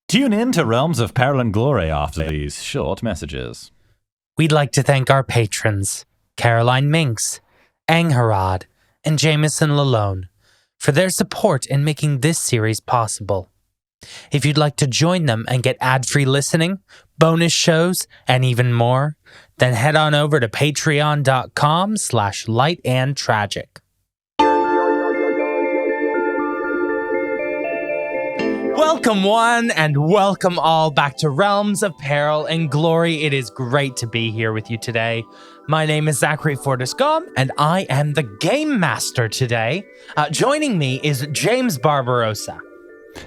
Tune in to Realms of Peril and Glory after these short messages. We'd like to thank our patrons, Caroline Minks, Angharad, and Jameson Lalone, for their support in making this series possible. If you'd like to join them and get ad-free listening, bonus shows, and even more, then head on over to patreon.com/lightandtragic. Welcome one and welcome all back to Realms of Peril and Glory. It is great to be here with you today. My name is Zachary Fortais-Gomm and I am the Game Master today. Joining me is James Barbarossa.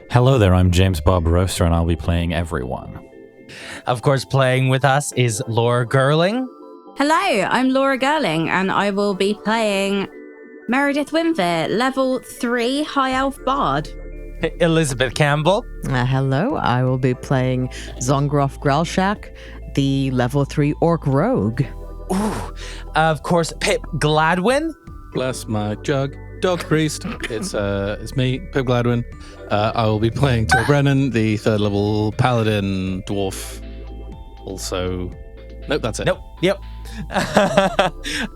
Hello there, I'm James Barbarossa and I'll be playing everyone. Of course, playing with us is Laura Gerling. Hello, I'm Laura Gerling and I will be playing Maerydyth Winvir, level 3 High Elf Bard. Elizabeth Campbell. Hello, I will be playing Zongroff Growlshack, the level 3 Orc Rogue. Ooh, of course, Pip Gladwin. Bless my jug. Dog Priest. It's me, Pip Gladwin. I will be playing Torbrennan, the 3rd level Paladin Dwarf. Also, nope, that's it. Nope, yep.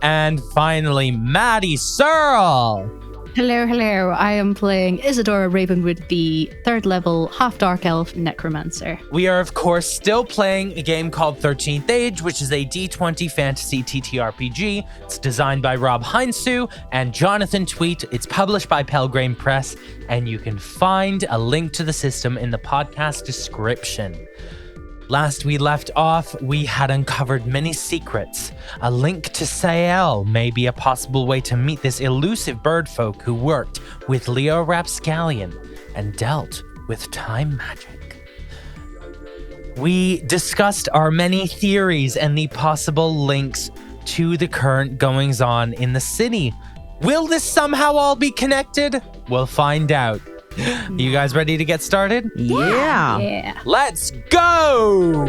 And finally, Maddy Searle. Hello. I am playing Isadora Ravenwood, the 3rd level half-dark elf necromancer. We are, of course, still playing a game called 13th Age, which is a D20 fantasy TTRPG. It's designed by Rob Heinsu and Jonathan Tweet. It's published by Pelgrane Press, and you can find a link to the system in the podcast description. Last we left off, we had uncovered many secrets. A link to Sael may be a possible way to meet this elusive birdfolk who worked with Leo Rapscallion and dealt with time magic. We discussed our many theories and the possible links to the current goings-on in the city. Will this somehow all be connected? We'll find out. You guys ready to get started? Yeah. Let's go!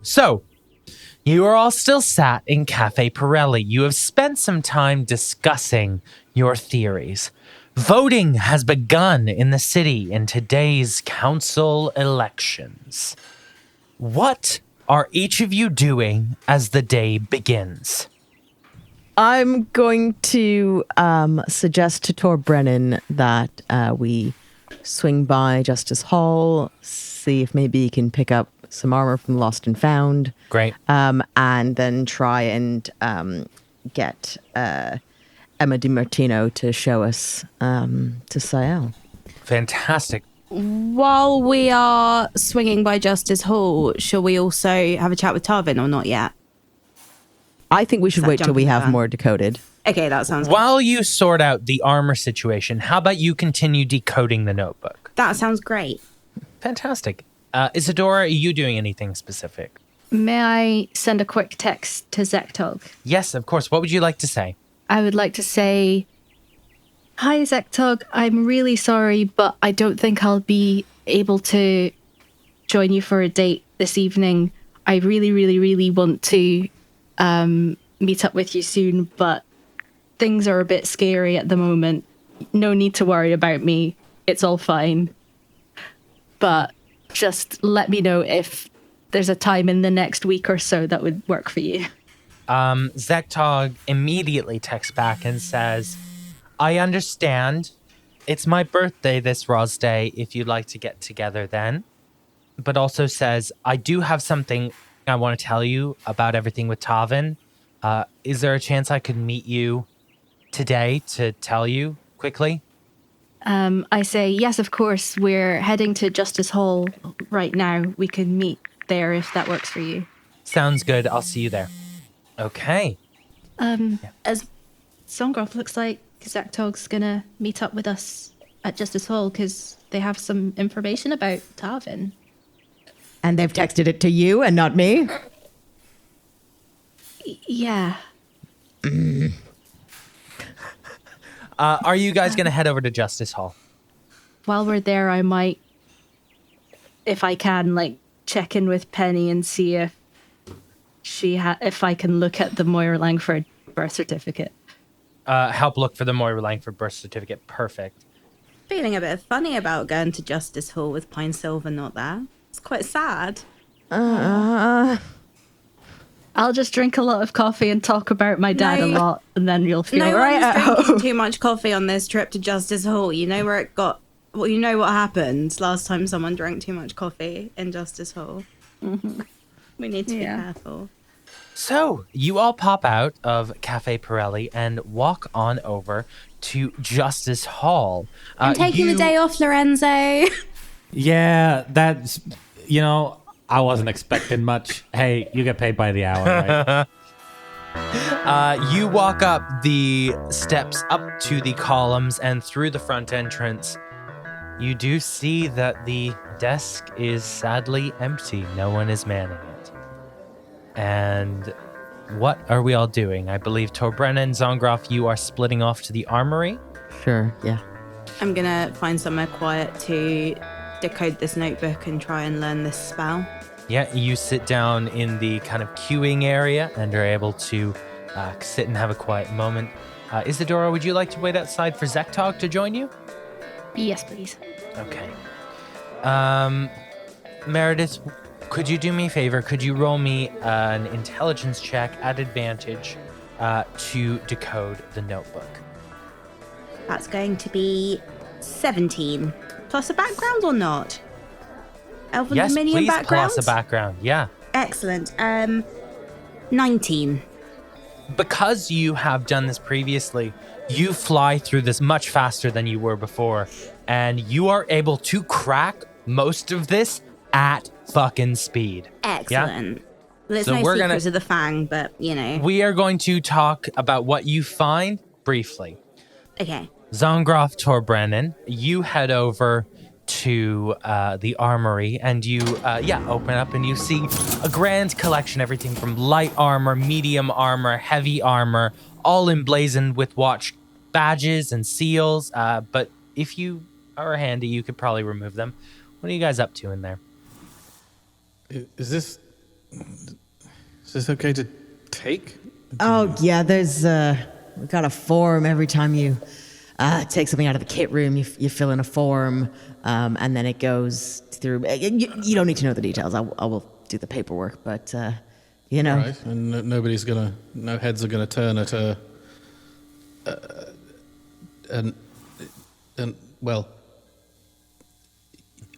So, you are all still sat in Cafe Pirelli. You have spent some time discussing your theories. Voting has begun in the city in today's council elections. What are each of you doing as the day begins? I'm going to suggest to Torbrennan that we swing by Justice Hall, see if maybe he can pick up some armor from Lost and Found. Great. And then try and get Emma DiMartino to show us to Sael. Fantastic. While we are swinging by Justice Hall, shall we also have a chat with Tarvin or not yet? I think we should wait till we have more decoded. Okay, that sounds While you sort out the armor situation, how about you continue decoding the notebook? That sounds great. Fantastic. Isadora, are you doing anything specific? May I send a quick text to Zektog? Yes, of course. What would you like to say? I would like to say, hi Zektog, I'm really sorry, but I don't think I'll be able to join you for a date this evening. I really want to meet up with you soon, but things are a bit scary at the moment. No need to worry about me. It's all fine. But just let me know if there's a time in the next week or so that would work for you. Zektog immediately texts back and says, I understand. It's my birthday this Rosday if you'd like to get together then. But also says, I do have something I want to tell you about everything with Tavin. Is there a chance I could meet you today to tell you quickly? I say, yes, of course. We're heading to Justice Hall right now. We can meet there if that works for you. Sounds good. I'll see you there. Okay. As Zongroff looks like Zektog's gonna meet up with us at Justice Hall because they have some information about Tarvin. And they've texted it to you and not me? Yeah. Are you guys going to head over to Justice Hall? While we're there, I might if I can, like, check in with Penny and see if if I can look at the Moira Langford birth certificate. Help look for the Moira Langford birth certificate. Perfect. Feeling a bit funny about going to Justice Hall with Pine Silver not there. It's quite sad. I'll just drink a lot of coffee and talk about my dad a lot, and then you'll feel right at drinking home. too much coffee on this trip to Justice Hall. You know where it got... Well, you know what happened last time someone drank too much coffee in Justice Hall. Mm-hmm. We need to be careful. So, you all pop out of Cafe Pirelli and walk on over to Justice Hall. I'm taking the day off, Lorenzo. Yeah, that's, I wasn't expecting much. Hey, you get paid by the hour, right? You walk up the steps up to the columns and through the front entrance. You do see that the desk is sadly empty. No one is manning it. And what are we all doing? I believe Torbrennan, Zongroff, you are splitting off to the armory. Sure, yeah. I'm going to find somewhere quiet to decode this notebook and try and learn this spell. Yeah, you sit down in the kind of queuing area and are able to sit and have a quiet moment. Isadora, would you like to wait outside for Zektog to join you? Yes, please. Okay. Maerydyth, could you do me a favor? Could you roll me an intelligence check at advantage to decode the notebook? That's going to be 17. Plus a background or not? Elven Yes, Dominion please background? plus a background. Yeah. Excellent. 19. Because you have done this previously, you fly through this much faster than you were before, and you are able to crack most of this at fucking speed. Excellent. Yeah? Well, it's So no we're secret gonna- to the Fang, but, We are going to talk about what you find briefly. Okay. Zongroff, Torbrennan, you head over to the armory and you open up and you see a grand collection, everything from light armor, medium armor, heavy armor, all emblazoned with watch badges and seals. But if you are handy, you could probably remove them. What are you guys up to in there? Is this okay to take? Oh, yeah, there's, we've got a form every time you take something out of the kit room, you fill in a form, and then it goes through. You don't need to know the details. I will do the paperwork, but, Right, and no heads are gonna turn at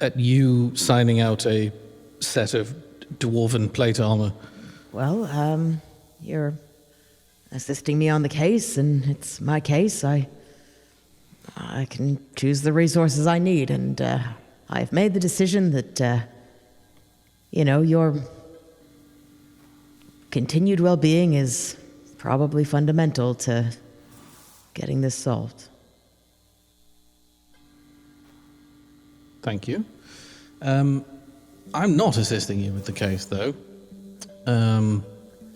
at you signing out a set of dwarven plate armor. Well, you're assisting me on the case, and it's my case. I can choose the resources I need, and I've made the decision that, your continued well-being is probably fundamental to getting this solved. Thank you. I'm not assisting you with the case, though,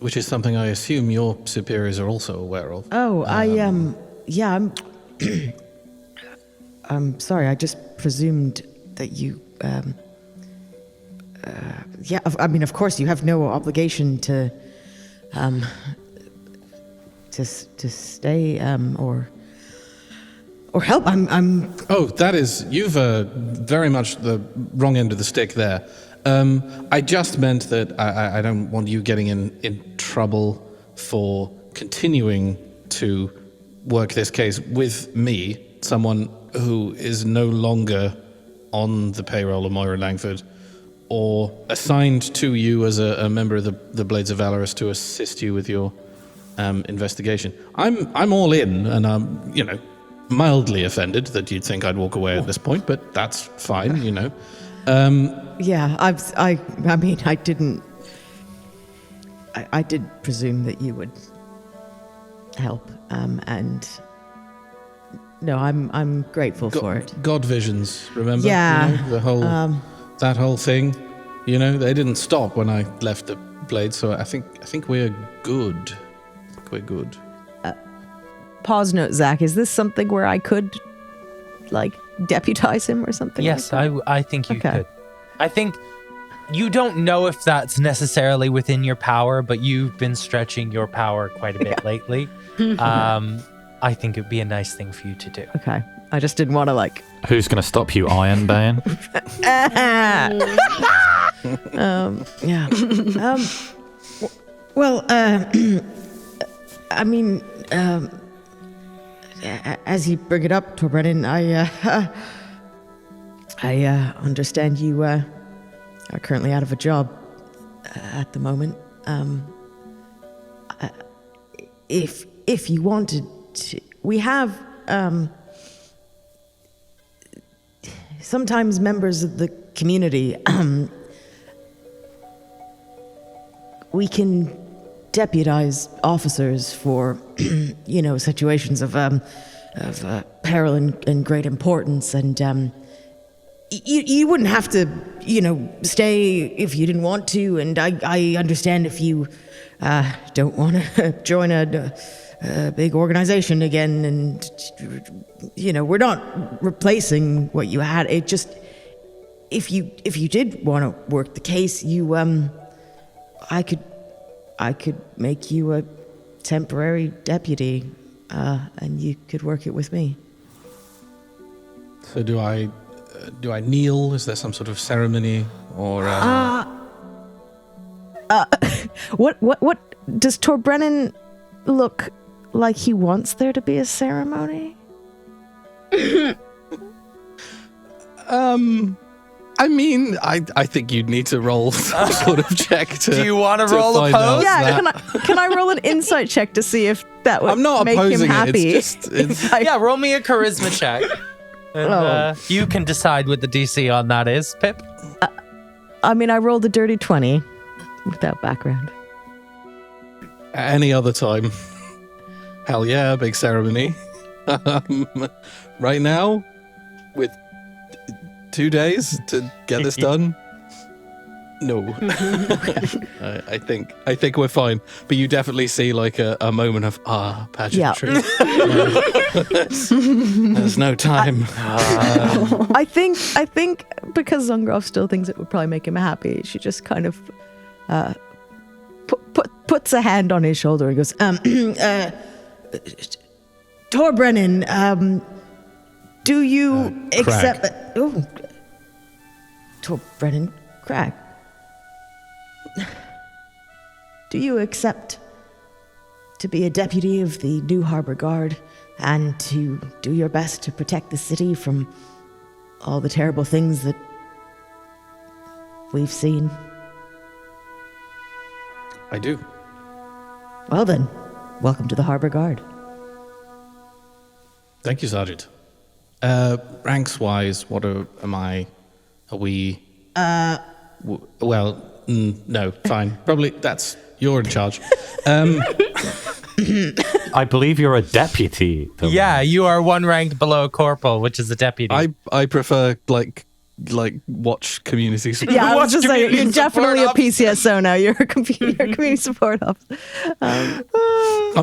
which is something I assume your superiors are also aware of. Oh, I'm sorry, I just presumed that you, of course, you have no obligation to stay, or help. Oh, that is, you've very much the wrong end of the stick there. I just meant that I don't want you getting in trouble for continuing to work this case with me, someone who is no longer on the payroll of Moira Langford, or assigned to you as a member of the Blades of Valorous to assist you with your investigation. I'm all in, and I'm, mildly offended that you'd think I'd walk away at this point, but that's fine, Yeah, I did presume that you would help, and no, I'm grateful for it. God visions, remember? Yeah. The whole that whole thing. They didn't stop when I left the Blade, so I think we're good. Pause note, Zach. Is this something where I could, deputize him or something? Yes, like that? I think you could. I think you don't know if that's necessarily within your power, but you've been stretching your power quite a bit lately. I think it'd be a nice thing for you to do. Okay. I just didn't want to like. Who's going to stop you, Ironbane? Yeah. Well, I mean, as you bring it up, Torbrennan, I understand you are currently out of a job at the moment. If you wanted to, we have sometimes members of the community. We can deputize officers for, situations of peril and great importance, and you wouldn't have to, stay if you didn't want to. And I understand if you don't want to join a big organization again, and we're not replacing what you had. It just, if you did want to work the case, I could make you a temporary deputy, and you could work it with me. So do I kneel? Is there some sort of ceremony or? What does Torbrennan look like? He wants there to be a ceremony. I mean, I think you'd need to roll some sort of check to. Do you want to roll a find out pose? Yeah, that. can I roll an insight check to see if that would I'm not make him opposing happy? it. It's just. It's, Yeah, roll me a charisma check. And you can decide what the DC on that is, Pip. I mean, I rolled a dirty 20 without background. any other time, hell yeah, big ceremony. Right now, with 2 days to get this done. No, I think we're fine. But you definitely see like a moment of pageantry. There's no time. I think because Zongroff still thinks it would probably make him happy, she just kind of puts a hand on his shoulder and goes, Torbrennan, do you accept? Oh, Torbrennan, Crag. Do you accept to be a deputy of the New Harbor Guard and to do your best to protect the city from all the terrible things that we've seen? I do. Well then, welcome to the Harbor Guard. Thank you, Sergeant. Ranks-wise, are we? No, fine. Probably you're in charge. I believe you're a deputy. Yeah, you are one rank below a corporal, which is a deputy. I prefer like watch community support. Yeah, I was just saying, community you're definitely a support PCSO now. You're a community support officer. I'm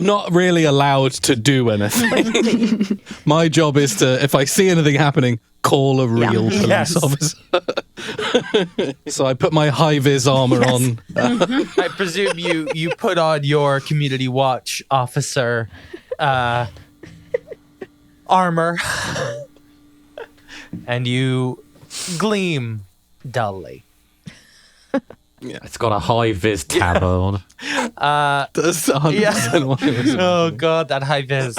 not really allowed to do anything. My job is to, if I see anything happening, call a real police officer. So I put my high-vis armor on. I presume you put on your community watch officer armor, and you gleam dully. It's got a high-vis tab on. That's 100% what it was. Oh god, that high vis.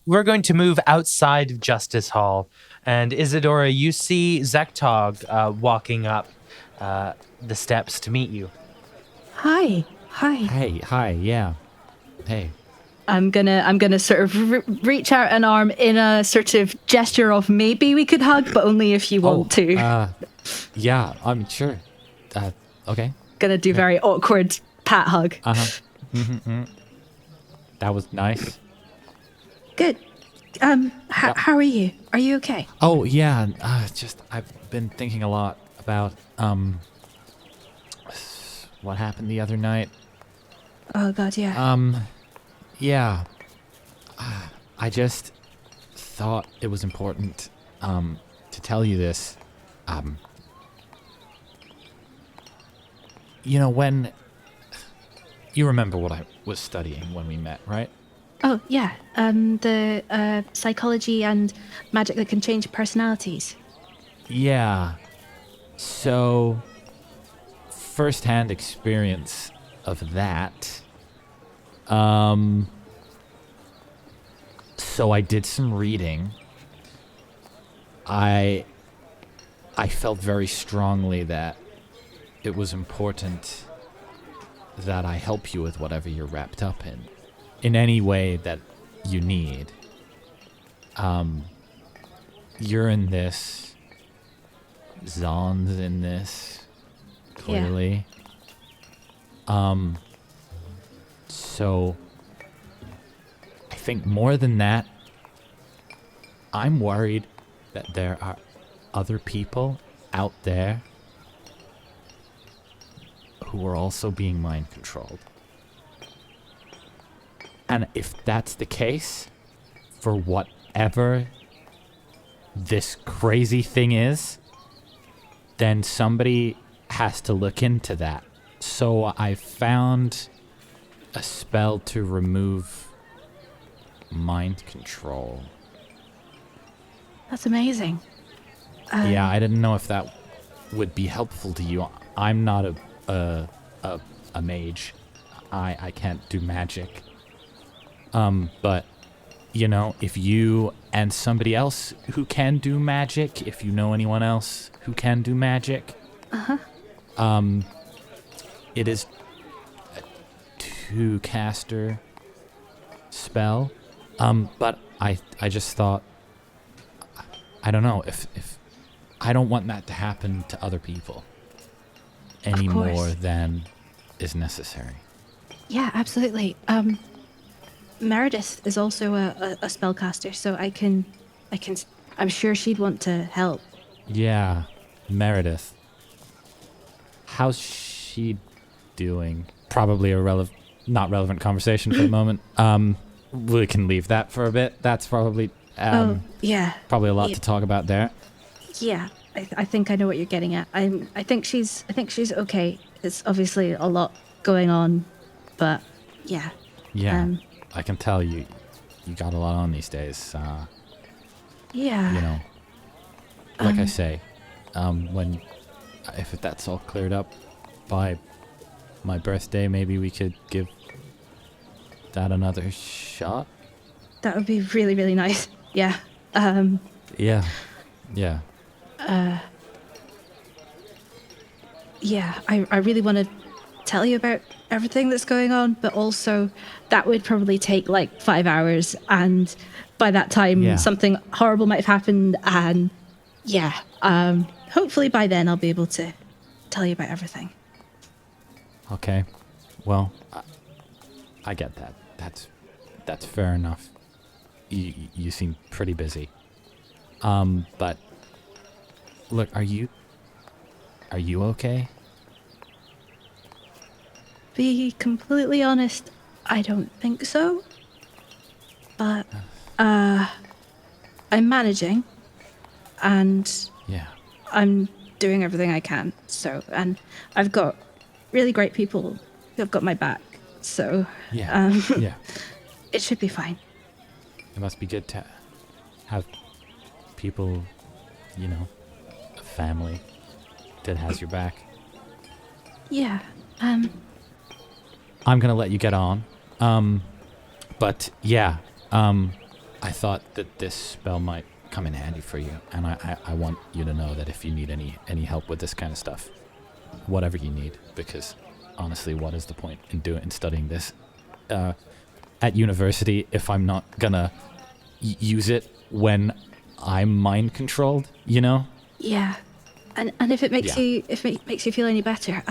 We're going to move outside of Justice Hall, and Isadora, you see Zektog walking up the steps to meet you. Hi. Hey, hi, yeah. Hey. I'm gonna sort of reach out an arm in a sort of gesture of maybe we could hug, but only if you want to. Yeah, I'm sure. Okay. Gonna do very awkward pat hug. That was nice. Good. How are you? Are you okay? Oh, yeah. I've been thinking a lot about, what happened the other night. Oh god, yeah. Yeah. I just thought it was important, to tell you this. You know, when... You remember what I was studying when we met, right? Oh, yeah. The psychology and magic that can change personalities. Yeah. So, first-hand experience of that. So I did some reading. I felt very strongly that it was important that I help you with whatever you're wrapped up in any way that you need. You're in this. Zon's in this, clearly. So I think more than that, I'm worried that there are other people out there who are also being mind controlled. And if that's the case, for whatever this crazy thing is, then somebody has to look into that. So I found a spell to remove mind control. That's amazing. Yeah, I didn't know if that would be helpful to you. I'm not a mage. I can't do magic. But you know, if you and somebody else who can do magic, if you know anyone else who can do magic, it is a 2-caster spell. But I just thought, I don't know, if I don't want that to happen to other people any more than is necessary. Yeah, absolutely. Maerydyth is also a spellcaster, so I'm sure she'd want to help. Yeah, Maerydyth. How's she doing? Probably a not relevant conversation for the moment. We can leave that for a bit. That's probably yeah. probably a lot to talk about there. Yeah, I think I know what you're getting at. I think she's okay. It's obviously a lot going on, but yeah. Yeah, I can tell you got a lot on these days. Yeah. You know, like I say, if that's all cleared up by my birthday, maybe we could give that another shot. That would be really, really nice. Yeah. Yeah. Yeah, I really want to tell you about everything that's going on, but also that would probably take like 5 hours, and by that time something horrible might have happened, and hopefully by then I'll be able to tell you about everything. Okay. Well, I get that. That's fair enough. You seem pretty busy. But look, are you okay? Be completely honest, I don't think so. But I'm managing, and I'm doing everything I can. So, and I've got really great people who have got my back. So, it should be fine. It must be good to have people, you know, a family that has your back. Yeah. I'm gonna let you get on. But I thought that this spell might come in handy for you, and I want you to know that if you need any help with this kind of stuff, whatever you need, because honestly, what is the point in studying this at university if I'm not gonna use it when I'm mind controlled, you know? Yeah. And if it makes you feel any better,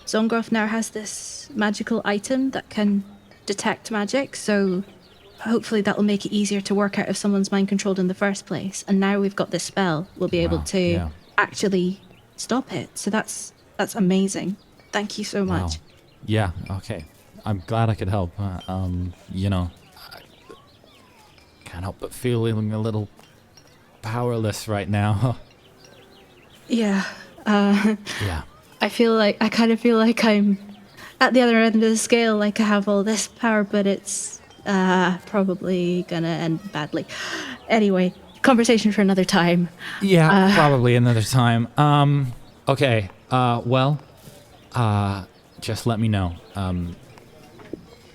Zongroff now has this magical item that can detect magic, so hopefully that will make it easier to work out if someone's mind controlled in the first place. And now we've got this spell, we'll be able to actually stop it. So that's amazing. Thank you so much. Wow. Yeah, okay. I'm glad I could help. You know, I can't help but feeling a little powerless right now. Yeah. Yeah. I kind of feel like I'm at the other end of the scale, like I have all this power, but it's probably gonna end badly. Anyway, conversation for another time. Yeah, probably another time. Okay. Well, just let me know.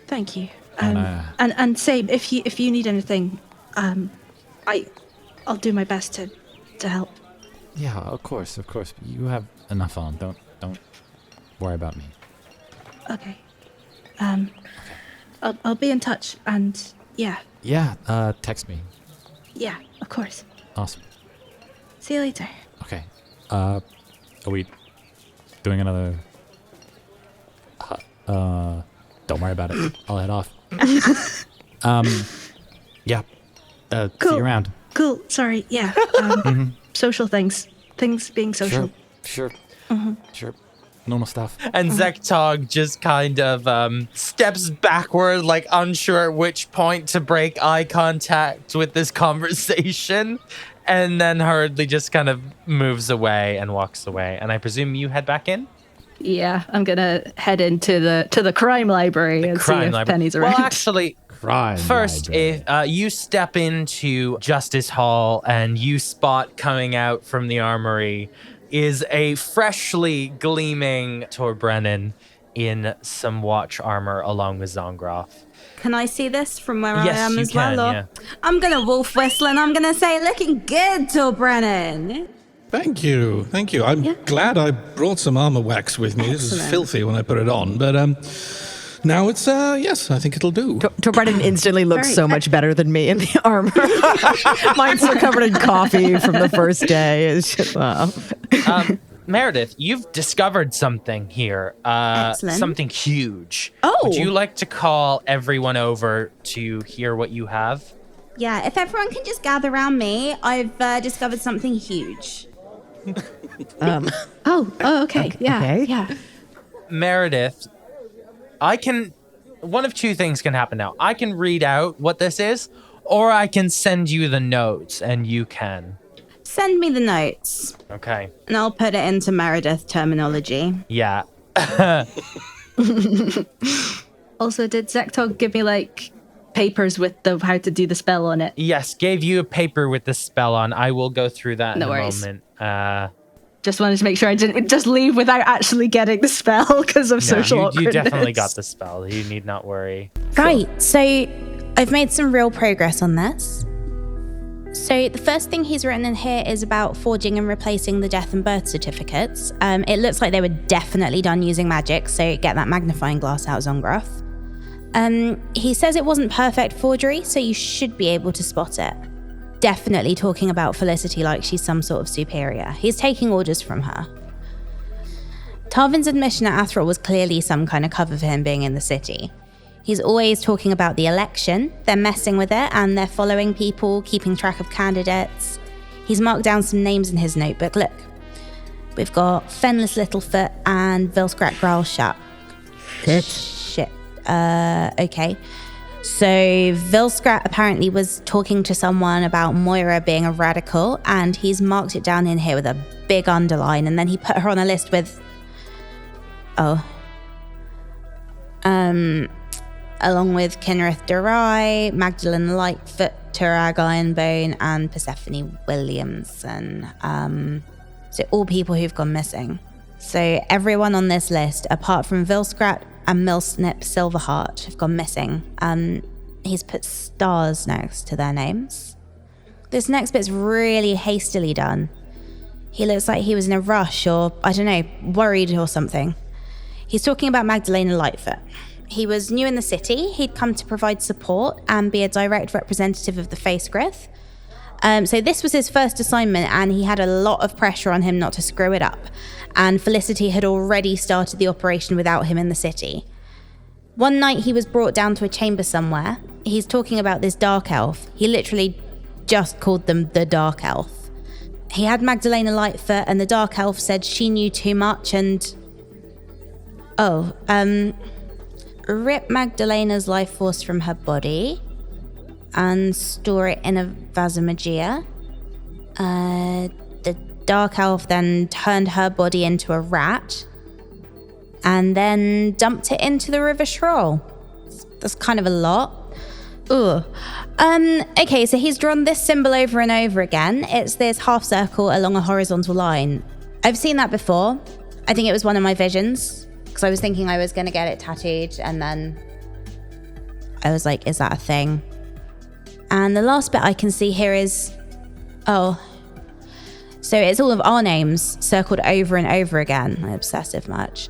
Thank you. And, And same, if you need anything, I'll do my best to help. Yeah, of course. You have enough on. Don't worry about me. Okay. I'll be in touch, and yeah, Yeah, text me. yeah, of course. Awesome. See you later. Okay. Are we doing another? Don't worry about it. I'll head off. Yeah. See Cool. you around. Cool. Sorry. Yeah. Social things being social. Sure. Sure. Normal stuff. And Zektog just kind of steps backward, like unsure at which point to break eye contact with this conversation, and then hurriedly just kind of moves away and walks away. And I presume you head back in? Yeah, I'm gonna head into the crime library and see if Penny's around. Well, actually, Crime first, library. if you step into Justice Hall and you spot coming out from the armory is a freshly gleaming Torbrennan in some watch armor along with Zongroff. Can I see this from where Yes, I am you as well? can, Or yeah. I'm gonna wolf whistle and I'm gonna say, looking good, Torbrennan. Thank you. I'm glad I brought some armor wax with me. This was Excellent. filthy when I put it on, but now it's yes, I think it'll do. Torbrennan instantly looks Very so much better than me in the armor. Mine's still covered in coffee from the first day. It's just, wow. Meredith, you've discovered something here. Excellent. Something huge. Oh. Would you like to call everyone over to hear what you have? Yeah, if everyone can just gather around me, I've discovered something huge. Oh, okay. Yeah. Okay. Yeah. Meredith, one of two things can happen now. I can read out what this is, or I can send you the notes and you can. Send me the notes, Okay. and I'll put it into Maerydyth terminology. Yeah. Also, did Zektog give me like papers with how to do the spell on it? Yes, gave you a paper with the spell on. I will go through that No in a worries. moment. Just wanted to make sure I didn't just leave without actually getting the spell because of No, social you awkwardness. definitely got the spell. You need not worry. Right, so I've made some real progress on this. So the first thing he's written in here is about forging and replacing the death and birth certificates. It looks like they were definitely done using magic, so get that magnifying glass out, Zongroff. He says it wasn't perfect forgery, so you should be able to spot it. Definitely talking about Felicity like she's some sort of superior. He's taking orders from her. Tarvin's admission at Athril was clearly some kind of cover for him being in the city. He's always talking about the election, they're messing with it, and they're following people, keeping track of candidates. He's marked down some names in his notebook. Look, we've got Fenless Littlefoot and Vilskrat Growlshark. Shit. Okay. So Vilskrat apparently was talking to someone about Moira being a radical, and he's marked it down in here with a big underline, and then he put her on a list with... along with Kinrith Durai, Magdalena Lightfoot, Turag Ironbone, and Persephone Williamson. So all people who've gone missing. So everyone on this list, apart from Vilskrat and Millsnip Silverheart, have gone missing. He's put stars next to their names. This next bit's really hastily done. He looks like he was in a rush or, I don't know, worried or something. He's talking about Magdalena Lightfoot. He was new in the city. He'd come to provide support and be a direct representative of the Facegrith. So this was his first assignment, and he had a lot of pressure on him not to screw it up. And Felicity had already started the operation without him in the city. One night he was brought down to a chamber somewhere. He's talking about this dark elf. He literally just called them the dark elf. He had Magdalena Lightfoot, and the dark elf said she knew too much and... rip Magdalena's life force from her body and store it in a Vasamagia. The dark elf then turned her body into a rat and then dumped it into the River Schroll. That's kind of a lot. Ugh. Okay, so he's drawn this symbol over and over again. It's this half circle along a horizontal line. I've seen that before. I think it was one of my visions because I was thinking I was going to get it tattooed and then I was like, is that a thing? And the last bit I can see here is, so it's all of our names circled over and over again. I'm obsessive much.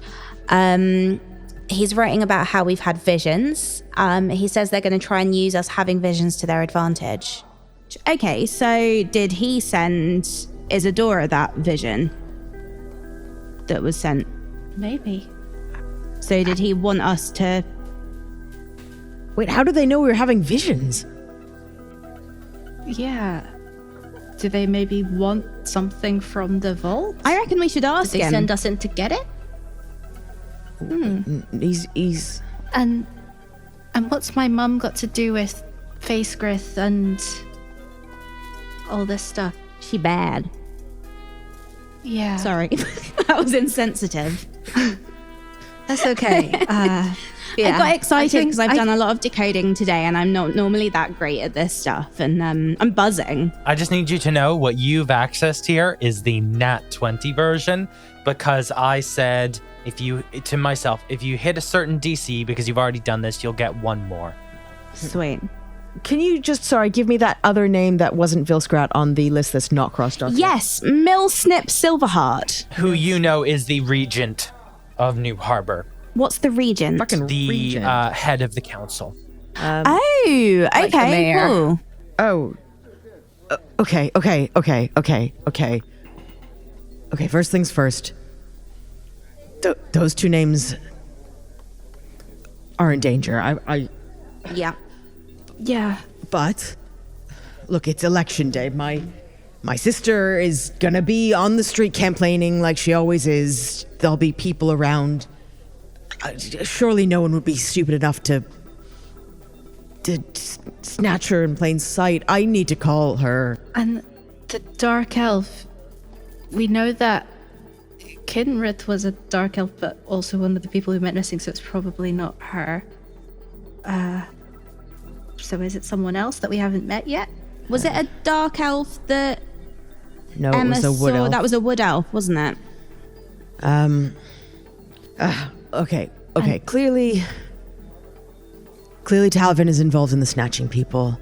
He's writing about how we've had visions. He says they're going to try and use us having visions to their advantage. Okay, so did he send Isadora that vision that was sent? Maybe. So did he want us to... Wait, how do they know we were having visions? Yeah. Do they maybe want something from the vault? I reckon we should ask Did they him. send us in to get it? He's And what's my mum got to do with Facegrith and all this stuff? She bad. Yeah. Sorry. That was insensitive. That's okay. I got excited because I've done a lot of decoding today and I'm not normally that great at this stuff and I'm buzzing. I just need you to know what you've accessed here is the Nat 20 version because I said if you hit a certain DC because you've already done this, you'll get one more. Sweet. Can you just, give me that other name that wasn't Vilskrat on the list that's not crossed off? Yes, Millsnip Silverheart. Who you know is the regent of New Harbor, What's the regent? Fucking the regent. head of the council. Oh, Like the okay, mayor. cool. Oh. Okay. Okay, first things first. Those two names are in danger. Yeah. Yeah. But look, it's election day. My sister is gonna be on the street campaigning like she always is. There'll be people around. Surely no one would be stupid enough to snatch her in plain sight. I need to call her. And the Dark Elf, we know that Kinrith was a Dark Elf, but also one of the people who went missing, so it's probably not her. So is it someone else that we haven't met yet? Was it a dark elf that No, Emma it was a wood saw? elf. That was a wood elf, wasn't it? Okay. Clearly Talvin is involved in the snatching people.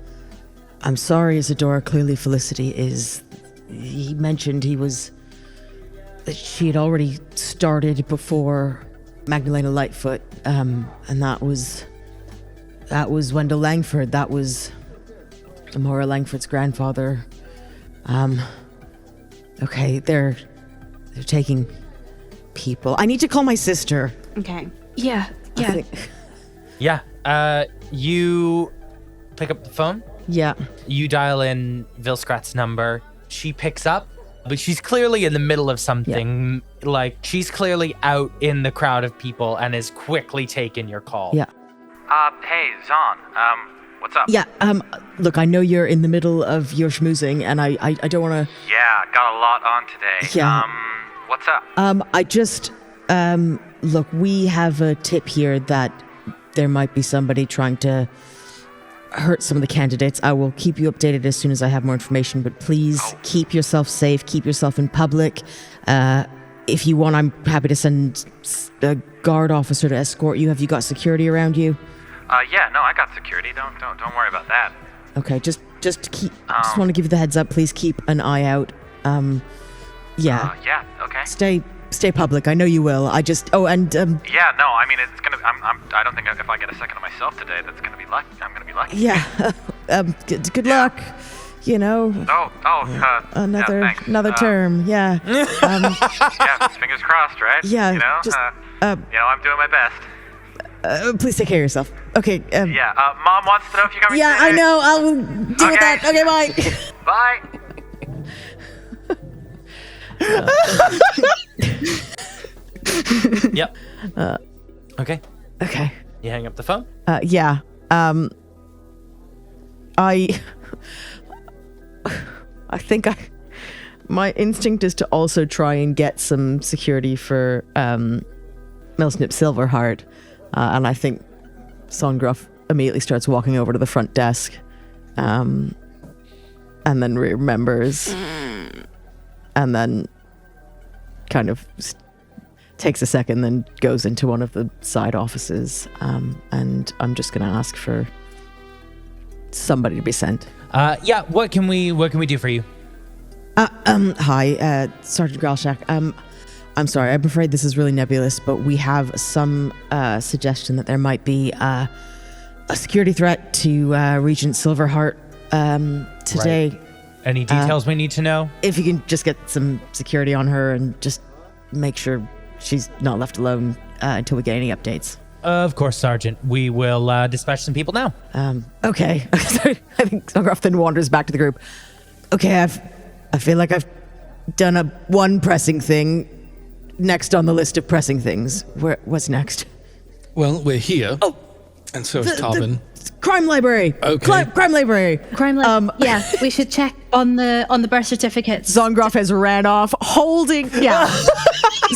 I'm sorry, Isadora. Clearly Felicity is. He mentioned she had already started before Magdalena Lightfoot, and that was Wendell Langford. That was Amora Langford's grandfather. Okay, they're taking people. I need to call my sister. Okay. Yeah. I think- You pick up the phone. Yeah. You dial in Vilskrat's number. She picks up, but she's clearly in the middle of something. Like, she's clearly out in the crowd of people and is quickly taking your call. Yeah. Hey, Zon. What's up? Yeah, look, I know you're in the middle of your schmoozing, and I don't want to... Yeah, got a lot on today. Yeah. What's up? I just, look, we have a tip here that there might be somebody trying to hurt some of the candidates. I will keep you updated as soon as I have more information, but please keep yourself safe, keep yourself in public. If you want, I'm happy to send a guard officer to escort you. Have you got security around you? Yeah, no, I got security. Don't worry about that. Okay, just keep. Just want to give you the heads up. Please keep an eye out. Yeah. Yeah, okay. Stay public. I know you will. I just. Oh, and Yeah, no, I mean, it's gonna. I don't think if I get a second of myself today, that's gonna be lucky. I'm gonna be lucky. yeah. Good luck. You know. Another Another term. Yeah. Yeah, fingers crossed, right? Yeah, You know, just, I'm doing my best. Please take care of yourself. Okay. Yeah. Mom wants to know if you're coming. Yeah, today. I know. I'll deal with that. Okay, bye. Bye. Yep. Okay. Okay. You hang up the phone. Yeah. I think my instinct is to also try and get some security for Millsnip Silverheart, and I think Zongroff immediately starts walking over to the front desk, and then remembers, and then kind of takes a second, then goes into one of the side offices, and I'm just going to ask for somebody to be sent. Yeah, what can we do for you? Hi, Sergeant Gralshak. I'm sorry, I'm afraid this is really nebulous, but we have some suggestion that there might be a security threat to Regent Silverheart today. Right. Any details we need to know? If you can just get some security on her and just make sure she's not left alone until we get any updates. Of course, Sergeant. We will dispatch some people now. Okay. I think Zongroff then wanders back to the group. Okay, I feel like I've done one pressing thing. Next on the list of pressing things. What's next? Well, we're here. Oh, and so is Tarbin. Crime library. Okay. Crime library. Yeah, we should check on the birth certificates. Zongroff has ran off holding. Yeah.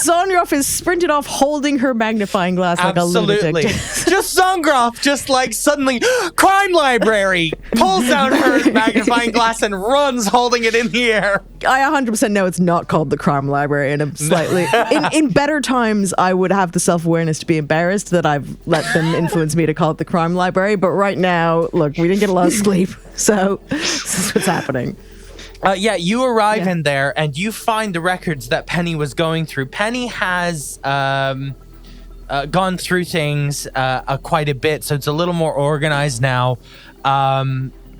Zongroff has sprinted off holding her magnifying glass like a lunatic. Just Zongroff, just like suddenly, crime library, pulls out her magnifying glass and runs holding it in the air. I 100% know it's not called the crime library, and I'm slightly in better times I would have the self-awareness to be embarrassed that I've let them influence me to call it the crime library, but right now, look, we didn't get a lot of sleep, so this is what's happening. Yeah, you arrive in there and you find the records that Penny was going through. Penny has gone through things quite a bit, so it's a little more organized now.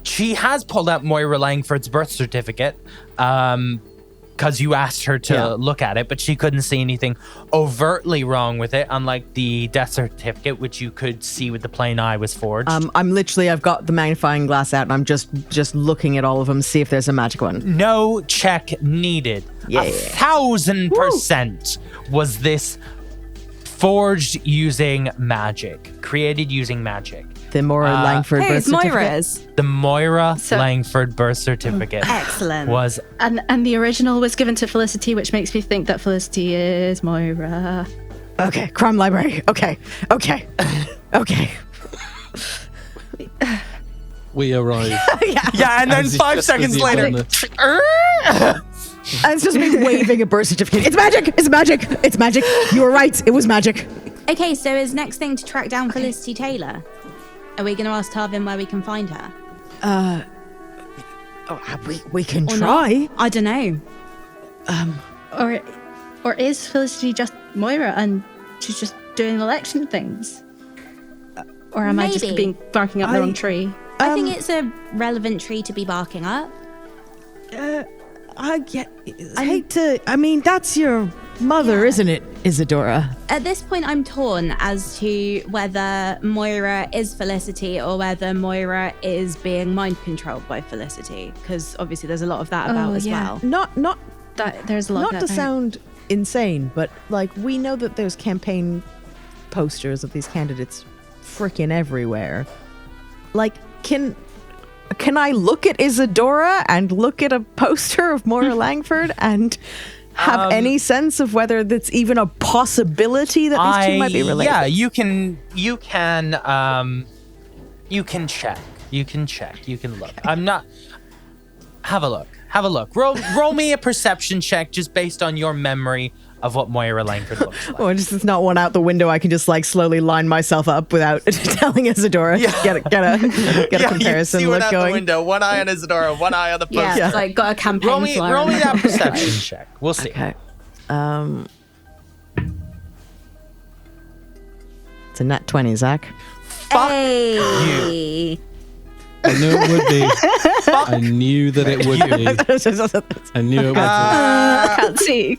She has pulled out Moira Langford's birth certificate because you asked her to look at it, but she couldn't see anything overtly wrong with it, unlike the death certificate, which you could see with the plain eye was forged. I've got the magnifying glass out, and I'm just looking at all of them, see if there's a magic one. No check needed. Yeah. 1,000% was this forged using magic, created using magic. The Moira Langford birth certificate. Moira's. The Moira Langford birth certificate. Excellent. Was And the original was given to Felicity, which makes me think that Felicity is Moira. Okay, crime library. Okay. We arrive. yeah, and then As 5 just seconds as you've later, done And it's just me waving a birth certificate. It's magic! It's magic! It's magic! You were right. It was magic. Okay, so is next thing to track down Felicity Taylor? Are we going to ask Tarvin where we can find her? We can Or try. not? I don't know. Or is Felicity just Moira and she's just doing election things? Or am I just Maybe. barking up the wrong tree? I think it's a relevant tree to be barking up. I hate to. I mean, that's your mother, isn't it, Isadora? At this point, I'm torn as to whether Moira is Felicity or whether Moira is being mind controlled by Felicity, because obviously there's a lot of that about as well. Not There's a lot. not to sound insane, but like we know that there's campaign posters of these candidates freaking everywhere. Like, can I look at Isadora and look at a poster of Moira Langford and have any sense of whether that's even a possibility that these two might be related? Yeah, you can check. You can look. I'm not. Have a look. Roll me a perception check just based on your memory of what Moira Langford looks like. Well, just it's not one out the window. I can just like slowly line myself up without telling Isadora. Yeah. Get a comparison you see look one out going. the window, one eye on Isadora, one eye on the poster. Yeah, it's like got a campaign Roll me flyer. that perception check. We'll see. Okay. It's a nat 20, Zach. Fuck Hey. I knew it would be. I knew that it would be. I knew it would be. I can't see.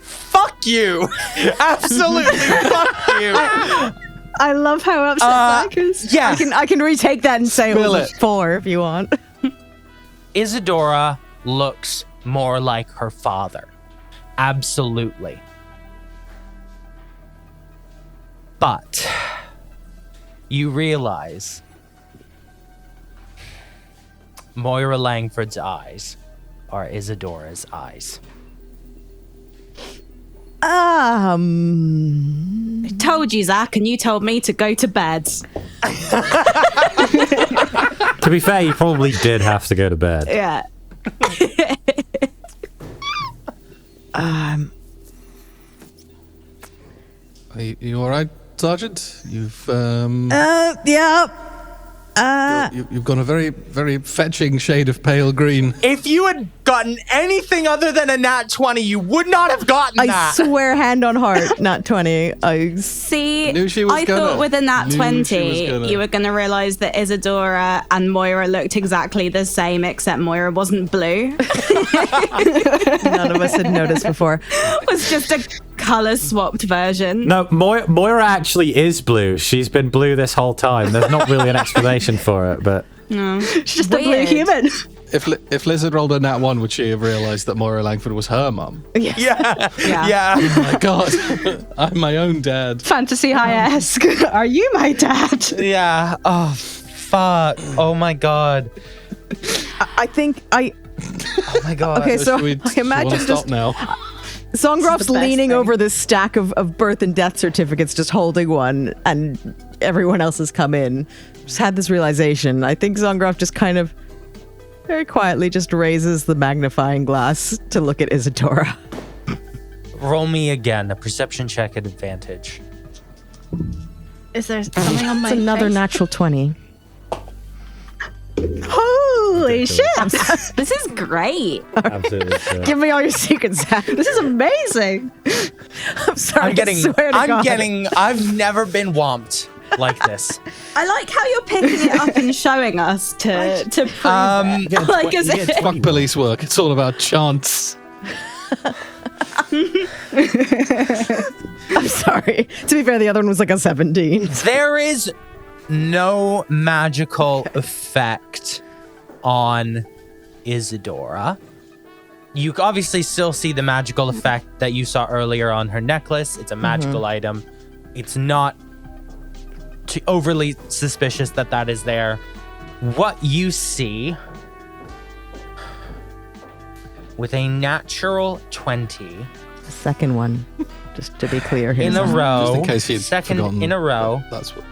Fuck you! Absolutely fuck you! I love how upset Zach is. yeah. I can retake that and say Spill it was it. 4 if you want. Isadora looks more like her father. Absolutely. But you realize Moira Langford's eyes are Isadora's eyes. I told you, Zach, and you told me to go to bed. To be fair, you probably did have to go to bed. Yeah. Are you all right, Sergeant? You've Yeah. you've got a very, very fetching shade of pale green. If you had gotten anything other than a nat 20, you would not have gotten I that. swear, hand on heart, not 20. See, Knew she was I gonna. thought with a nat Knew she 20, was gonna. you were going to realise that Isadora and Moira looked exactly the same, except Moira wasn't blue. None of us had noticed before. It was just a colour-swapped version. No, Moira actually is blue. She's been blue this whole time. There's not really an explanation for it, but... She's just a blue Weird. human. If Liz had rolled a nat 1, would she have realised that Moira Langford was her mum? Yeah. Yeah. Oh my god, I'm my own dad. Fantasy high-esque. Are you my dad? Yeah. Oh, fuck. Oh my god. I think I... Oh my god. Okay, so Should we, I do you imagine want to just... stop now? Zongroff's the best leaning thing. over this stack of birth and death certificates, just holding one, and everyone else has come in. Just had this realization. I think Zongroff just kind of very quietly just raises the magnifying glass to look at Isadora. Roll me again, a perception check at advantage. Is there something on my It's another face? natural 20. Holy shit! This is great. Absolutely. Give me all your secrets, Zach. This is amazing. I'm sorry. I swear to God. I've never been whomped like this. I like how you're picking it up and showing us to prove it. Like, as if- Fuck police work. It's all about chance. I'm sorry. To be fair, the other one was like a 17. There is no magical effect on Isadora. You obviously still see the magical effect that you saw earlier on her necklace. It's a magical item. It's not too overly suspicious that that is there. What you see with a natural 20 The second one, just to be clear here. in a row, Just in case you'd second forgotten. in a row, That's what.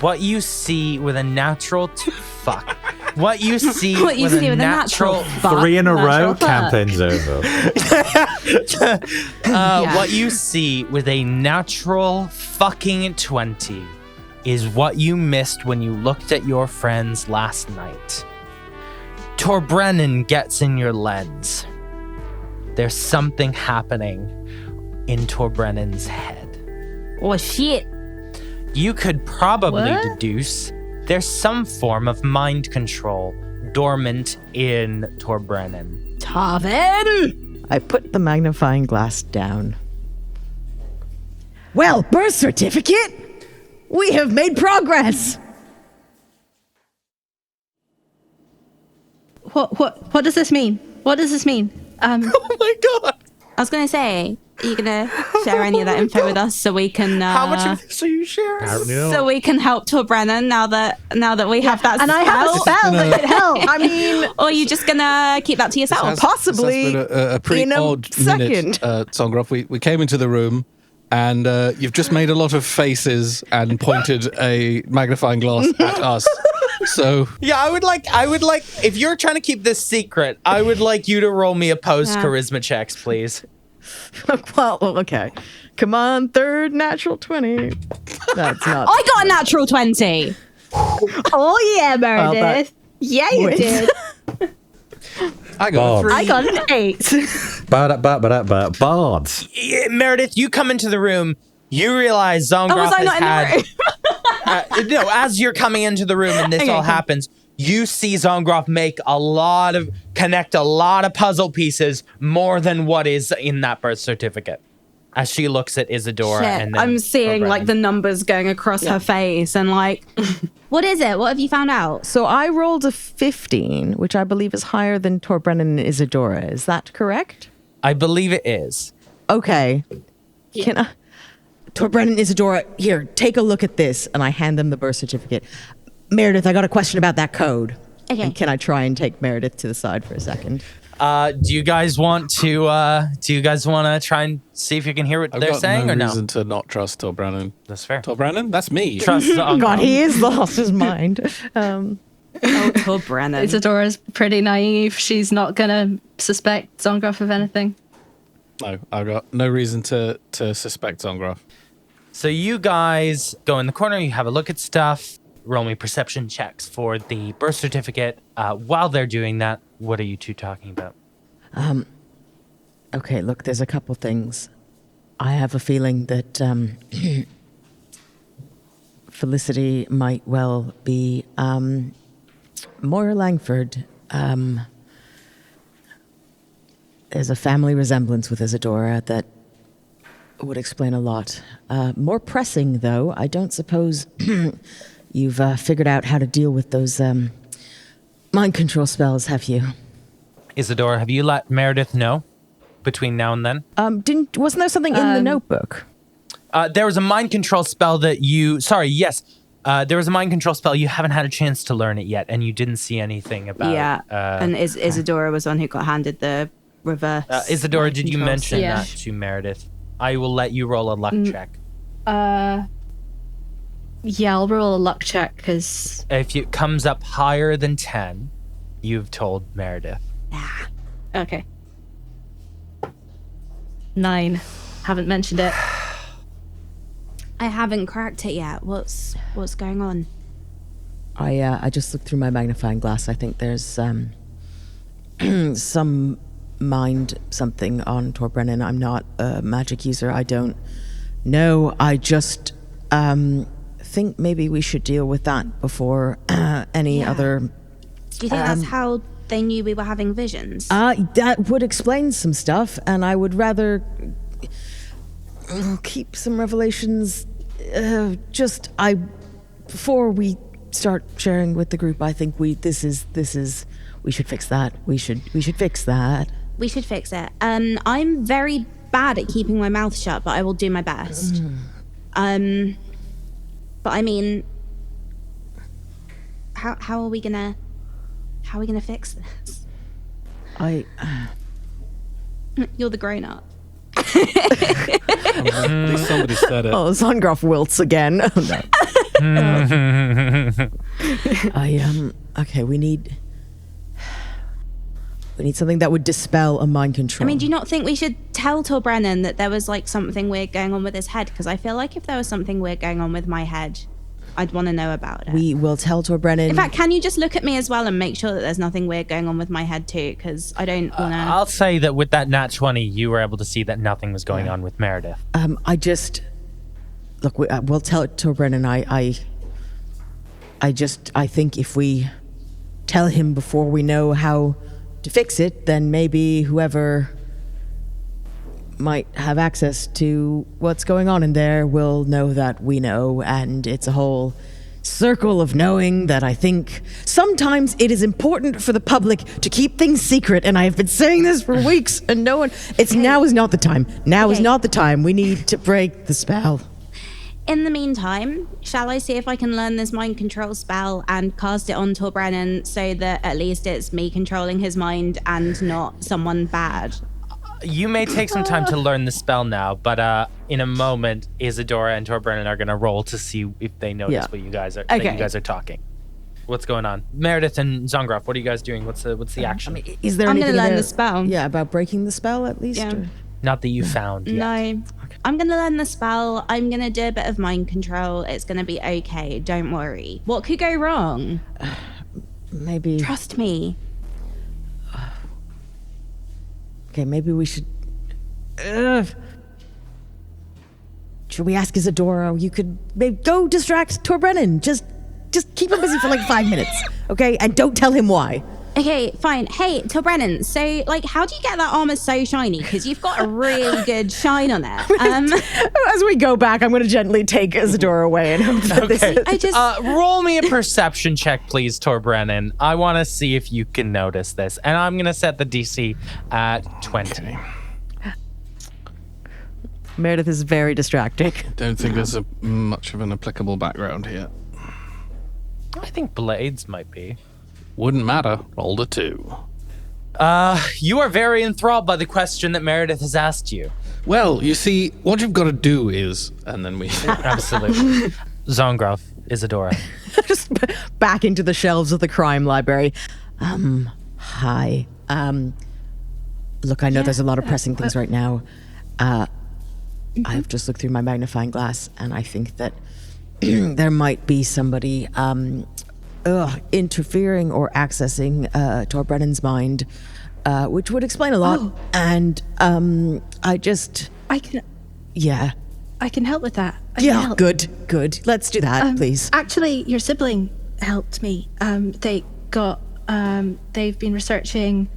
what you see with a natural fuck. What you see What you with see a with a natural fuck. 3 in a natural row, fuck. campaign's over. What you see with a natural fucking 20 is what you missed when you looked at your friends last night. Torbrennan gets in your lens. There's something happening in Torbrennan's head. Oh, shit. You could probably What? deduce there's some form of mind control dormant in Torbrennan. Tarvin! I put the magnifying glass down. Well, birth certificate! We have made progress! What does this mean? What does this mean? Oh my god! I was going to say, are you going to share any of that info with us so we can... How much of this are you sharing? So we can help Torbrennan now that we have that And I have a spell that could help. I mean, Or are you just going to keep that to yourself? possibly This has been a pretty in a odd second. minute, Zongroff. We came into the room, and you've just made a lot of faces and pointed a magnifying glass at us. So Yeah, I would like, if you're trying to keep this secret, I would like you to roll me opposed Yeah. charisma checks, please. well, okay. Come on, third natural 20. That's not. I got a natural 20. Oh yeah, Meredith. Yeah, you Wait. did. I got a Bob. 3. I got an 8. Bards. Yeah, Meredith, you come into the room, you realize Zongroff Oh, was I has not in had... the room? No, as you're coming into the room and this all happens, you see Zongroff connect a lot of puzzle pieces more than what is in that birth certificate. As she looks at Isadora Shit, and then I'm seeing Torbrennan. like the numbers going across her face and like, what is it? What have you found out? So I rolled a 15, which I believe is higher than Torbrennan and Isadora. Is that correct? I believe it is. Okay. Can I... Torbrennan, Isadora, here, take a look at this. And I hand them the birth certificate. Meredith, I got a question about that code. Okay. And can I try and take Meredith to the side for a second? Do you guys want to try and see if you can hear what I've they're got saying no or no? reason to not trust Torbrennan. That's fair. Torbrennan? That's me. Trust Zongroff. God, he is lost his mind. Oh, Torbrennan. Isadora's pretty naive. She's not gonna suspect Zongroff of anything. No, I've got no reason to suspect Zongroff. So you guys go in the corner, you have a look at stuff, roll me perception checks for the birth certificate. While they're doing that, what are you two talking about? Okay, look, there's a couple things. I have a feeling that Felicity might well be Moira Langford. There's a family resemblance with Isadora that would explain a lot. More pressing, though, I don't suppose you've figured out how to deal with those mind control spells, have you? Isadora, have you let Maerydyth know between now and then? Wasn't there something in the notebook? There was a mind control spell that you... Sorry, yes. There was a mind control spell. You haven't had a chance to learn it yet, and you didn't see anything about... Yeah, and Isadora was one who got handed the reverse. Isadora, mind did you controls. mention Yeah. that to Maerydyth? I will let you roll a luck check. Yeah, I'll roll a luck check because If it comes up higher than 10, you've told Maerydyth. okay. 9. Haven't mentioned it. I haven't cracked it yet. What's going on? I just looked through my magnifying glass. I think there's some mind something on Torbrennan. I'm not a magic user. I don't know. I just think maybe we should deal with that before any other... Do you think that's how they knew we were having visions? That would explain some stuff, and I would rather keep some revelations before we start sharing with the group. I think we should fix that. We should fix that. We should fix it. I'm very bad at keeping my mouth shut, but I will do my best. But I mean, how are we gonna fix this? You're the grown up. At least somebody said it. Oh, Zongroff wilts again. Oh, no. Okay, we need something that would dispel a mind control. I mean, do you not think we should tell Torbrennan that there was like something weird going on with his head? Because I feel like if there was something weird going on with my head, I'd want to know about it. We will tell Torbrennan. In fact, can you just look at me as well and make sure that there's nothing weird going on with my head too? Because I don't want to... I'll say that with that nat 20, you were able to see that nothing was going on with Maerydyth. Look, we'll tell Torbrennan. I think if we tell him before we know how to fix it, then maybe whoever might have access to what's going on in there will know that we know, and it's a whole circle of knowing that I think sometimes it is important for the public to keep things secret, and I have been saying this for weeks, and now is not the time. Now is not the time. We need to break the spell. In the meantime, shall I see if I can learn this mind control spell and cast it on Torbrennan so that at least it's me controlling his mind and not someone bad? You may take some time to learn the spell now, but in a moment, Isadora and Torbrennan are going to roll to see if they notice what you guys are that you guys are talking. What's going on? Maerydyth and Zongroff, what are you guys doing? What's the action? Is there I'm anything going to learn there- the spell. Yeah, about breaking the spell at least? Yeah. or- Not that you found yet. No. I'm going to learn the spell. I'm going to do a bit of mind control. It's going to be okay. Don't worry. What could go wrong? Maybe... Trust me. Okay, maybe we should... Should we ask Isadora? You could maybe go distract Torbrennan. Just keep him busy for like 5 minutes, okay? And don't tell him why. Okay, fine. Hey, Torbrennan, so, like, how do you get that armor so shiny? Because you've got a really good shine on it. As we go back, I'm going to gently take Isadora away and hope that this Okay. is... Roll me a perception check, please, Torbrennan. I want to see if you can notice this. And I'm going to set the DC at 20. Maerydyth is very distracting. Don't think there's much of an applicable background here. I think blades might be. Wouldn't matter. Rolled a 2. You are very enthralled by the question that Maerydyth has asked you. Well, you see, what you've got to do is, and then we. Absolutely. Zongroff, Isadora. Just back into the shelves of the crime library. Hi. Look, I know there's a lot of pressing things right now. I've just looked through my magnifying glass, and I think that there might be somebody interfering or accessing Torbrennan's mind, which would explain a lot. Oh. And I can. Yeah. I can help with that. I can help. Good. Let's do that, please. Actually, your sibling helped me. They've been researching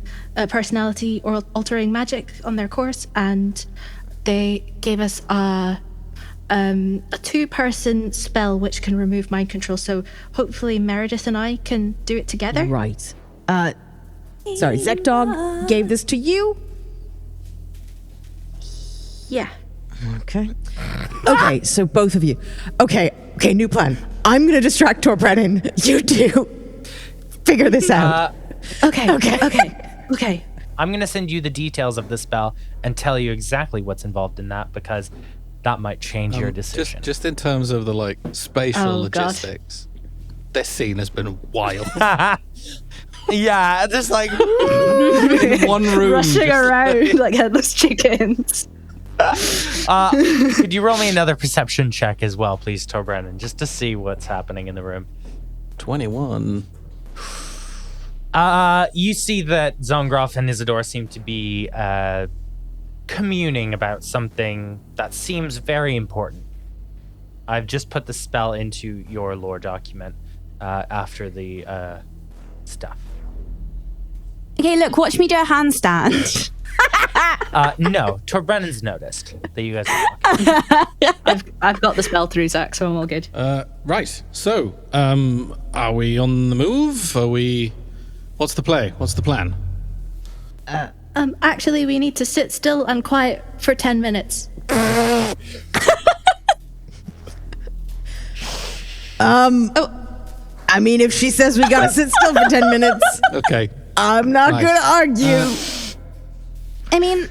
personality or altering magic on their course, and they gave us a 2-person spell which can remove mind control. So hopefully Maerydyth and I can do it together. Right. Sorry, Zekdog gave this to you? Yeah. Okay. Okay, so both of you. Okay, new plan. I'm gonna distract Torbrennan. You two figure this out. Okay. I'm going to send you the details of the spell and tell you exactly what's involved in that, because that might change your decision. Just in terms of the spatial logistics, this scene has been wild. Yeah, just like In one room. Rushing around like headless chickens. could you roll me another perception check as well, please, Torbrennan, just to see what's happening in the room? 21. You see that Zongroff and Isadora seem to be communing about something that seems very important. I've just put the spell into your lore document after the stuff. Okay, look, watch me do a handstand. No, Torbrennan's noticed that you guys are talking. I've got the spell through, Zach, so I'm all good. Right. So, are we on the move? What's the play? What's the plan? Actually, we need to sit still and quiet for 10 minutes. I mean, if she says we gotta sit still for 10 minutes, Okay. I'm not Nice. gonna argue. I mean,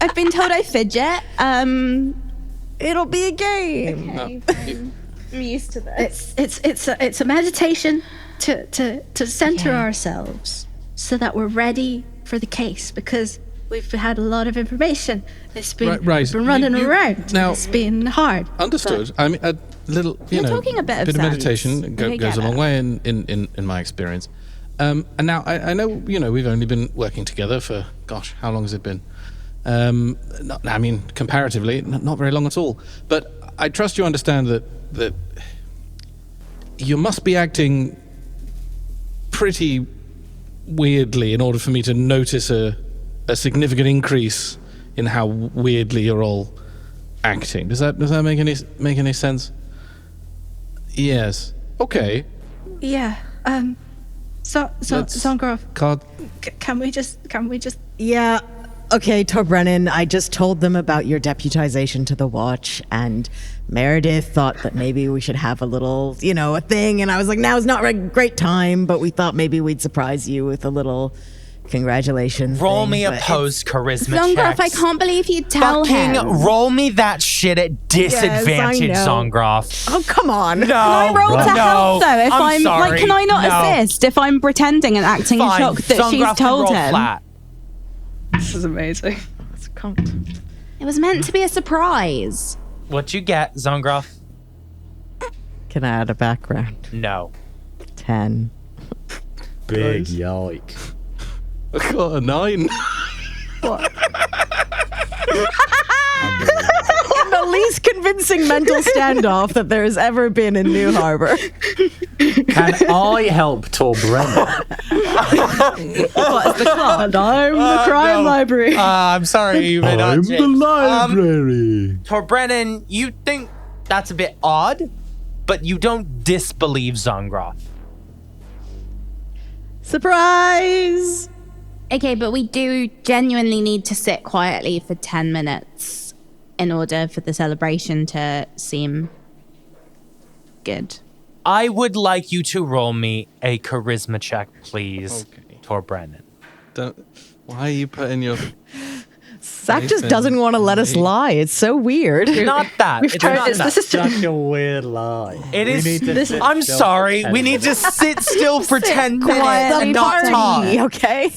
I've been told I fidget. It'll be a game. I'm used to this. It's a meditation to center ourselves so that we're ready for the case, because we've had a lot of information. It's been, Right. We've been running You- around. now- It's been hard. Understood. I mean, a little, You're talking a bit of sense. meditation Okay, goes get a long it. way in my experience. And now I know, we've only been working together for, gosh, how long has it been? Comparatively, not very long at all. But I trust you understand that you must be acting pretty weirdly in order for me to notice a significant increase in how weirdly you're all acting. Does that make any sense? Yes. Okay. Yeah. Zongroff, Card. can we just? Yeah. Okay, Torbrennan, I just told them about your deputization to the Watch, and Maerydyth thought that maybe we should have a little, a thing, and I was like, now's not a great time, but we thought maybe we'd surprise you with a little congratulations. Roll thing, me a but post charisma Zongroff, check. I can't believe you tell Fucking him. roll me that shit at disadvantage, know. Zongroff. Oh, come on. No, Can I roll to help though? If I'm sorry. can I not No. assist if I'm pretending and acting in Fine. shock that Zongroff she's can told roll him? flat. This is amazing. It was meant to be a surprise. What you get, Zongroff? Can I add a background? No. 10. Big yoke. I got a 9. The least convincing mental standoff that there has ever been in New Harbor. Can I help Torbrennan? What's the clock? And I'm the crime library. I'm sorry, you may not I'm change. the library. Torbrennan, you think that's a bit odd, but you don't disbelieve Zongroff. Surprise! Okay, but we do genuinely need to sit quietly for 10 minutes in order for the celebration to seem good. I would like you to roll me a charisma check, please, Okay. Torbrennan. Don't. Why are you putting your... Zach just doesn't want to let us lie. It's so weird. Not that. We've It's tried not this. that. This is Such a weird lie. It is. This- I'm sorry. We need to sit still for 10 minutes and not talk. Okay.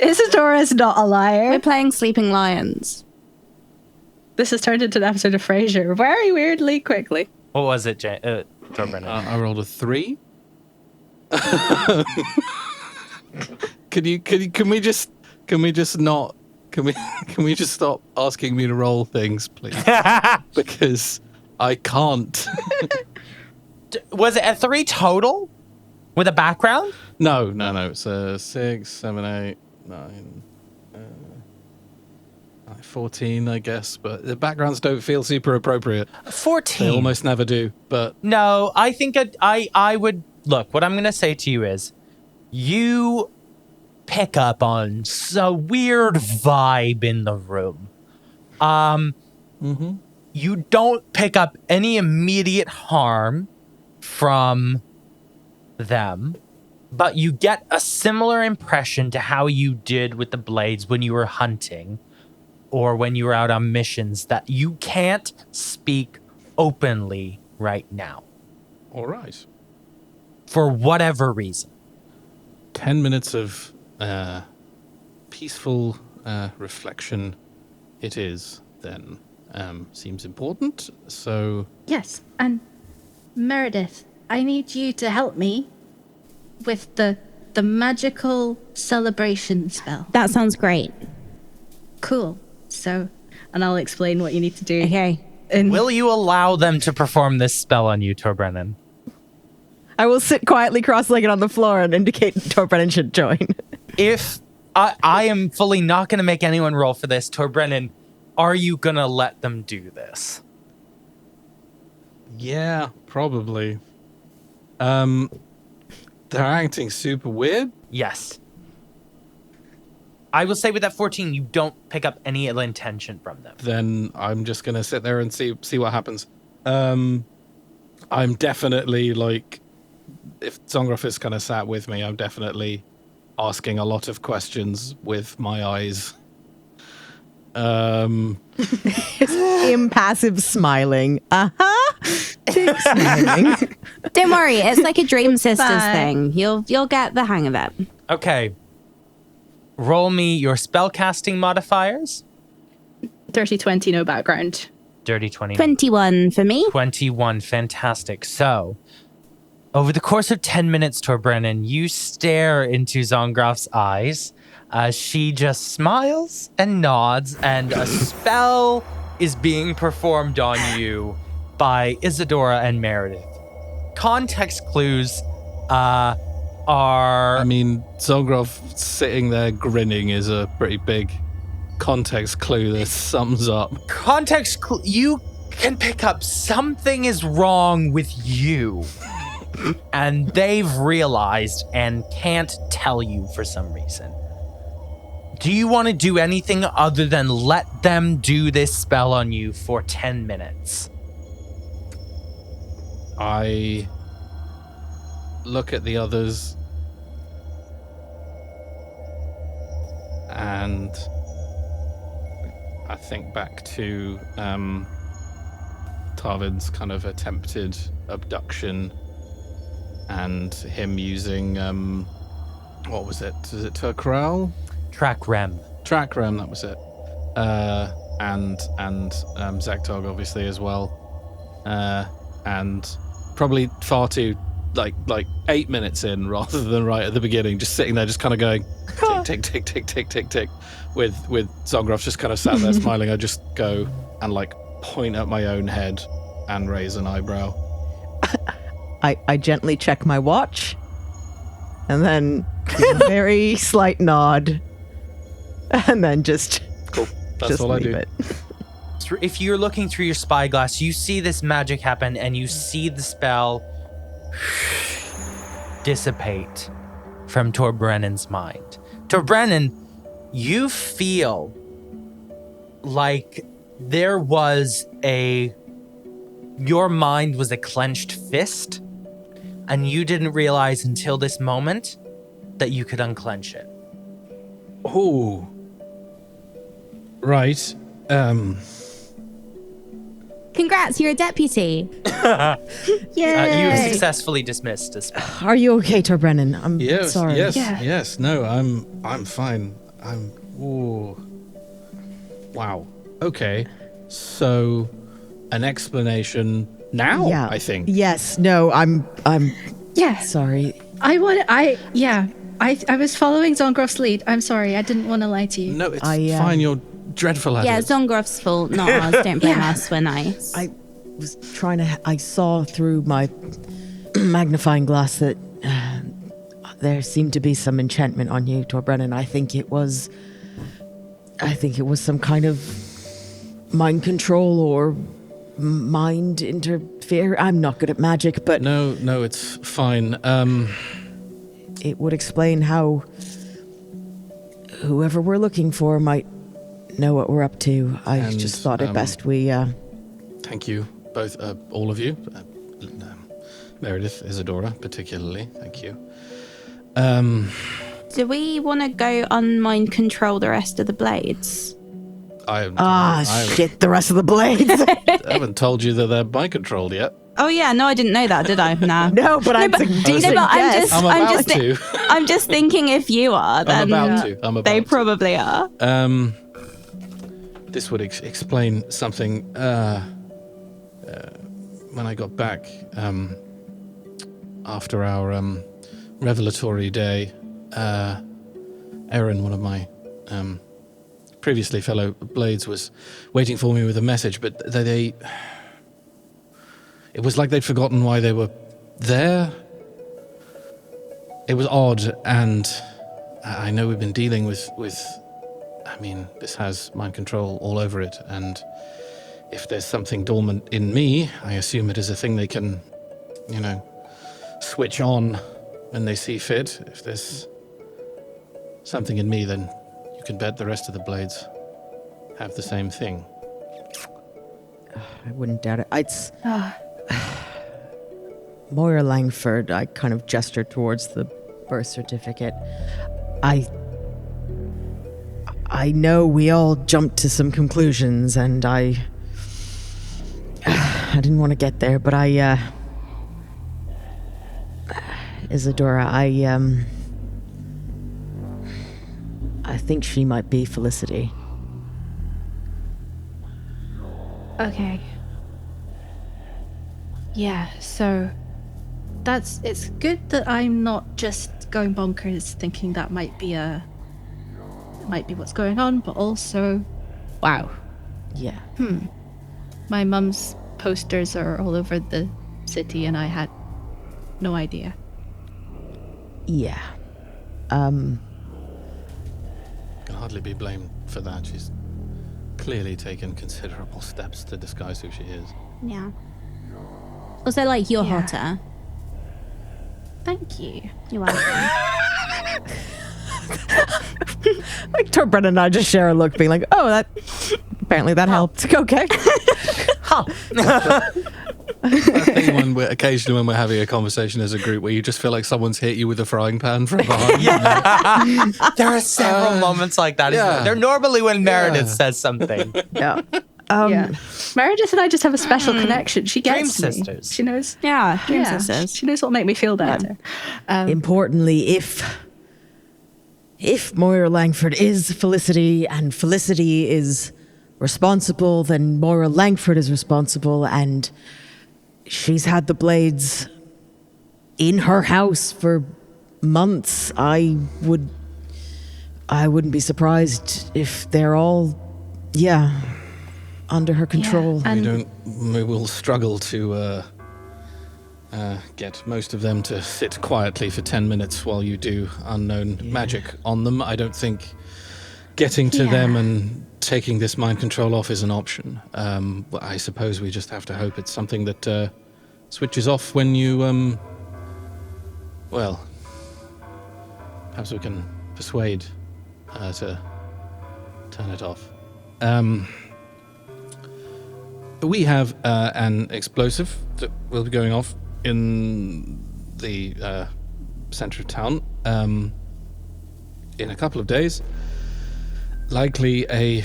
Isadora's not a liar. We're playing Sleeping Lions. This has turned into an episode of Frasier very weirdly quickly. What was it, Torbrennan? I rolled a 3. Can we just stop asking me to roll things, please? Because I can't. Was it a 3 total? With a background? No. It's a 6, 7, 8, 9, 14, I guess. But the backgrounds don't feel super appropriate. 14. They almost never do. But No, I think I would... Look, what I'm going to say to you is, you pick up on a weird vibe in the room. You don't pick up any immediate harm from them, but you get a similar impression to how you did with the blades when you were hunting or when you were out on missions, that you can't speak openly right now. all right. For whatever reason. 10 minutes of peaceful reflection it is, then. Seems important, so... Yes, and Maerydyth, I need you to help me with the magical celebration spell. That sounds great. Cool. So, and I'll explain what you need to do. Okay. Will you allow them to perform this spell on you, Torbrennan? I will sit quietly cross-legged on the floor and indicate Torbrennan should join. If I am fully not going to make anyone roll for this, Torbrennan, are you going to let them do this? Yeah, probably. They're acting super weird. Yes. I will say with that 14, you don't pick up any ill intention from them. Then I'm just gonna sit there and see what happens. I'm definitely like, if Zongroff is kind of sat with me, I'm definitely asking a lot of questions with my eyes. Impassive smiling. Smiling. Don't worry, it's like a Dream Sisters Bye. thing. You'll get the hang of it. Okay. Roll me your spellcasting modifiers. Dirty 20, no background. Dirty 20. 21 for me. 21. Fantastic. So, over the course of 10 minutes, Torbrennan, you stare into Zongroff's eyes as she just smiles and nods, and a spell is being performed on you by Isadora and Maerydyth. Context clues are... I mean, Zongroff sitting there grinning is a pretty big context clue that sums up. Context clue. You can pick up something is wrong with you. And they've realized and can't tell you for some reason. Do you want to do anything other than let them do this spell on you for 10 minutes? I look at the others and I think back to Tarvin's kind of attempted abduction and him using what was it? Is it Turkral? Track Rem. Track Rem, that was it. And Zachary obviously as well. And probably far too like 8 minutes in rather than right at the beginning, just sitting there just kind of going tick tick tick tick tick tick tick with Zongroff just kind of sat there smiling. I just go and like point at my own head and raise an eyebrow. I gently check my watch and then give a very slight nod and then just Cool. That's just all I leave do. it. If you're looking through your spyglass, you see this magic happen and you see the spell dissipate from Torbrennan's mind. Torbrennan, you feel like there was your mind was a clenched fist, and you didn't realize until this moment that you could unclench it. Oh. Right. Congrats, you're a deputy. You successfully dismissed a spell. Are you okay, Torbrennan? I'm sorry. Yes. No, I'm fine. Ooh. Wow. Okay. So, an explanation now, Yeah. I think. Yes. No, I'm Yeah. sorry. I was following Zongroff's lead. I'm sorry. I didn't want to lie to you. No, it's fine. You're dreadful at Yeah, it. Zongroff's fault, not ours. Don't blame us, we're nice. I was I saw through my magnifying glass that there seemed to be some enchantment on you, Torbrennan. I think it was some kind of mind control or mind interfere. I'm not good at magic, but No, it's fine. it would explain how whoever we're looking for might know what we're up to. I And, just thought it best we Thank you, both, all of you. Maerydyth, Isadora, particularly. Thank you. Do we want to go unmind control the rest of the blades? I shit, the rest of the blades. haven't told you that they're mind controlled yet. Oh yeah, no, I didn't know that, did I? Nah. No, but I'm decent but guess. I'm just thinking if you are, then I'm about they to. probably are. This would explain something. When I got back after our revelatory day, Erin, one of my previously fellow blades, was waiting for me with a message, but they it was like they'd forgotten why they were there. It was odd, and I know we've been dealing with I mean, this has mind control all over it, and if there's something dormant in me, I assume it is a thing they can, switch on when they see fit. If there's something in me, then you can bet the rest of the blades have the same thing. I wouldn't doubt it. It's Moira Langford. I kind of gestured towards the birth certificate. I know we all jumped to some conclusions, and I didn't want to get there, but Isadora, I think she might be Felicity. Okay. Yeah, so it's good that I'm not just going bonkers thinking that might be what's going on, but also, wow. Yeah. My mum's posters are all over the city and I had no idea. Yeah. Can hardly be blamed for that. She's clearly taken considerable steps to disguise who she is. Yeah. Also, like, you're Yeah. hotter. Thank you. You're welcome. Like Torbrennan and I just share a look, being like, "Oh, that apparently that helped." Okay. I think occasionally when we're having a conversation as a group where you just feel like someone's hit you with a frying pan from behind. There are several moments like that. yeah. They're normally when Maerydyth says something. Yeah. Yeah. Maerydyth and I just have a special connection. She Dream gets me. sisters. She knows. Yeah, dream Yeah, sisters. she knows what'll make me feel better. Importantly, if Moira Langford is Felicity and Felicity is responsible, then Moira Langford is responsible, and she's had the blades in her house for months. I wouldn't be surprised if they're all, under her control. and We will struggle to get most of them to sit quietly for 10 minutes while you do unknown magic on them. I don't think getting to them and taking this mind control off is an option. But I suppose we just have to hope it's something that switches off when you, well, perhaps we can persuade her to turn it off. We have an explosive that will be going off in the center of town. in a couple of days. Likely a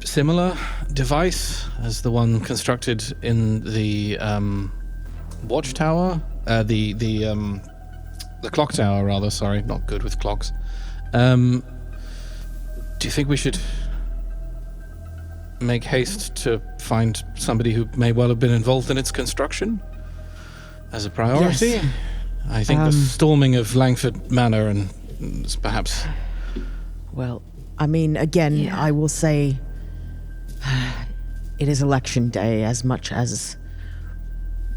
similar device as the one constructed in the watchtower, the clock tower, rather. Sorry, not good with clocks. Do you think we should make haste to find somebody who may well have been involved in its construction as a priority? Yes. I think the storming of Langford Manor and perhaps... Well, I mean, again, Yeah. I will say it is election day as much as,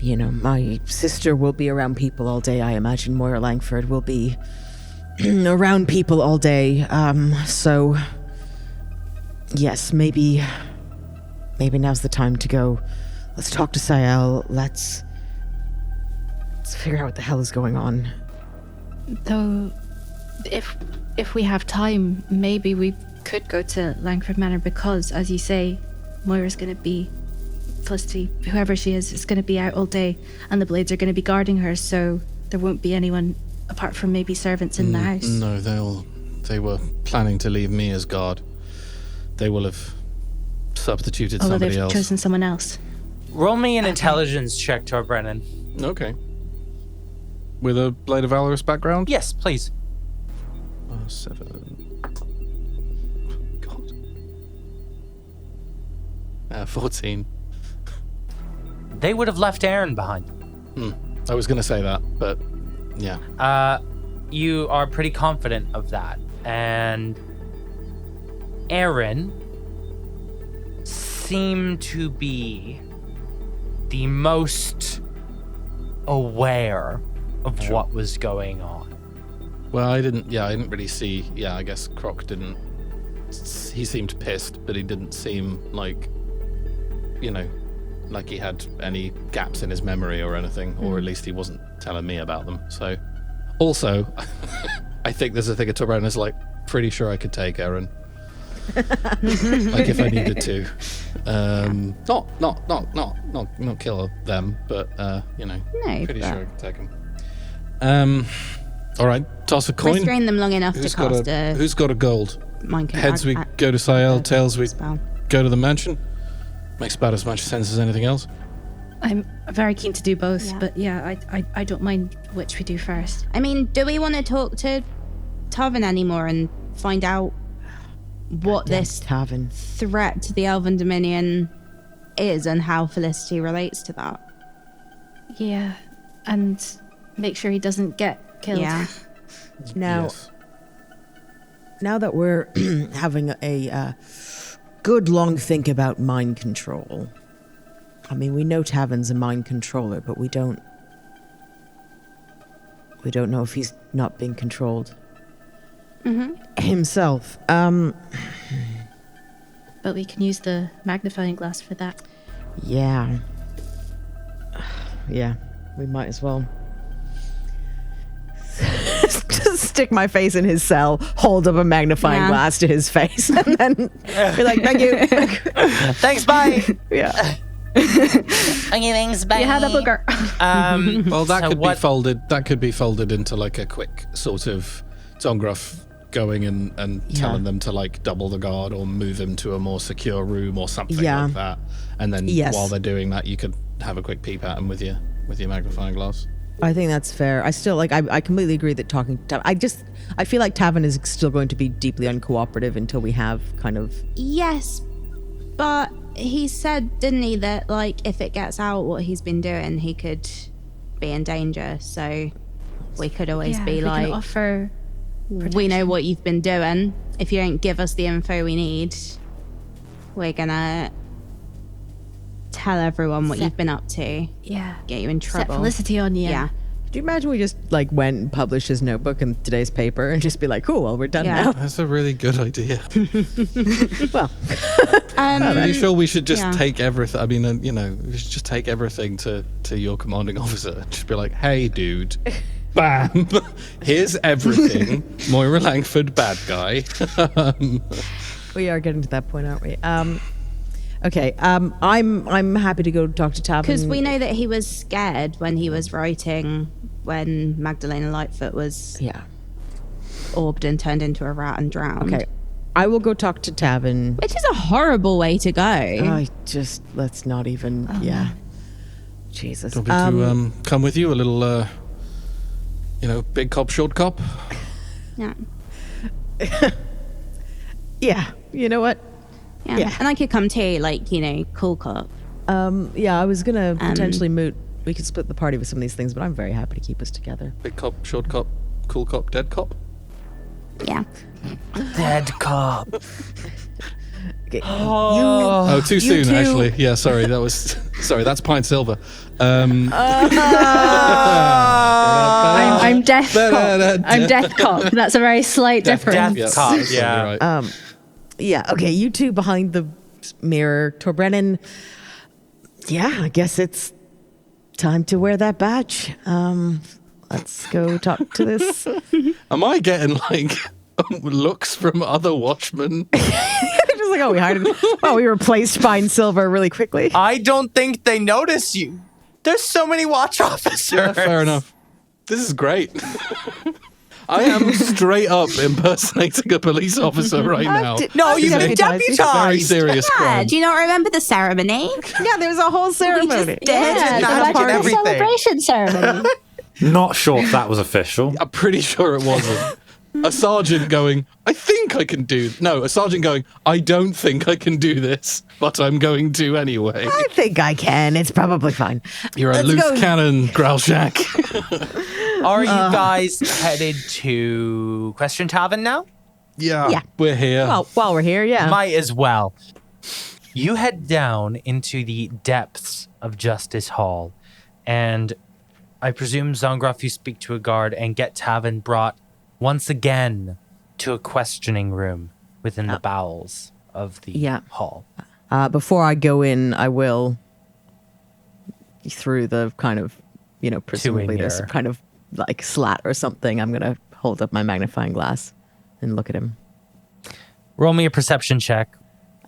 my sister will be around people all day. I imagine Moira Langford will be around people all day. So, yes, maybe now's the time to go. Let's talk to Sael. Let's figure out what the hell is going on. Though, if we have time, maybe we could go to Langford Manor because, as you say, Moira's going to be, Felicity, whoever she is going to be out all day, and the Blades are going to be guarding her, so there won't be anyone apart from maybe servants in the house. No, they were planning to leave me as guard. They will have substituted Although somebody they've else. chosen someone else. Roll me an intelligence check, Torbrennan. Okay. With a Blade of Valorous background? Yes, please. 7. God. 14. They would have left Aaron behind. I was going to say that, but yeah. You are pretty confident of that. And Aaron seemed to be the most aware of what was going on. Well, I didn't really see. Yeah, I guess Croc didn't. He seemed pissed, but he didn't seem like, like he had any gaps in his memory or anything, or at least he wasn't telling me about them. So, also, I think there's a thing at Torbrennan is like, pretty sure I could take Aaron. Like if I needed to. Not kill them, but pretty sure I could take him. All right, toss a coin. Restrain them long enough to cast Who's got a gold? mind control. Heads we go to Sael, tails we spell. go to the mansion. Makes about as much sense as anything else. I'm very keen to do both, Yeah. but yeah, I don't mind which we do first. I mean, do we want to talk to Tavern anymore and find out what this Tavern. threat to the Elven Dominion is and how Felicity relates to that? Yeah, and make sure he doesn't get killed. Yeah. Now, Yes. now that we're having a good long think about mind control, I mean, we know Tavern's a mind controller, but we don't know if he's not being controlled himself. But we can use the magnifying glass for that. Yeah. Yeah, we might as well. Just stick my face in his cell, hold up a magnifying glass to his face, and then be like, thank you. Thanks, bye. Yeah. Thanks, bye. You had a booger. Well, that So could what- be folded. That could be folded into like a quick sort of Zongroff going and telling them to like double the guard or move him to a more secure room or something like that. And then while they're doing that, you could have a quick peep at him with your magnifying glass. I think that's fair. I still I completely agree that talking to I feel like Tavern is still going to be deeply uncooperative until we have kind of. Yes, but he said, didn't he, that like if it gets out what he's been doing, he could be in danger. So we could always be we can like, offer we know what you've been doing. If you don't give us the info we need, we're gonna tell everyone what you've been up to. Yeah. Get you in Set trouble. Felicity on you. Yeah. Could you imagine we just like went and published his notebook in today's paper and just be like, cool, well, we're done Yeah. now. That's a really good idea. Well, Are you sure we should just Yeah. take everything? I mean, we should just take everything to your commanding officer. Just be like, hey, dude, bam, here's everything. Moira Langford, bad guy. we are getting to that point, aren't we? Okay. I'm happy to go talk to Tavern Because we know that he was scared when he was writing when Magdalena Lightfoot was Yeah. orbed and turned into a rat and drowned. Okay. I will go talk to Tavin. Which is a horrible way to go. Let's not even, yeah. Jesus. Do you want me to come with you? A little, big cop, short cop? Yeah. Yeah, you know what? Yeah. And I could come too, cool cop. Yeah, I was gonna potentially moot. We could split the party with some of these things, but I'm very happy to keep us together. Big cop, short cop, cool cop, dead cop? Yeah. Dead cop. Okay. Oh, too soon, two. actually. Yeah, sorry. That's Pine Silver. I'm death cop. I'm death cop. That's a very slight difference. Death cop, yeah. Right. Yeah, okay, you two behind the mirror. Torbrennan, yeah, I guess it's time to wear that badge. Let's go talk to this. Am I getting, looks from other watchmen? Just like, we hired him. Well, we replaced Fine Silver really quickly. I don't think they notice you. There's so many watch officers. Yeah, fair enough. This is great. I am straight up impersonating a police officer right now. No, you've been Very deputized. serious Yeah, crime. do you not remember the ceremony? Yeah, there was a whole ceremony. Yeah, Imagine the everything. celebration ceremony. Not sure if that was official. I'm pretty sure it wasn't. A sergeant going, I think I can do... No, a sergeant going, I don't think I can do this, but I'm going to anyway. I think I can. It's probably fine. You're a Let's loose go. cannon, Growlshack. Are you guys headed to Question Tavern now? Yeah. We're here. Well, while we're here, yeah. Might as well. You head down into the depths of Justice Hall, and I presume, Zongroff, you speak to a guard and get Tavin brought once again to a questioning room within the bowels of the hall. Before I go in, I will, through the kind of, presumably there's some kind of slat or something, I'm going to hold up my magnifying glass and look at him. Roll me a perception check.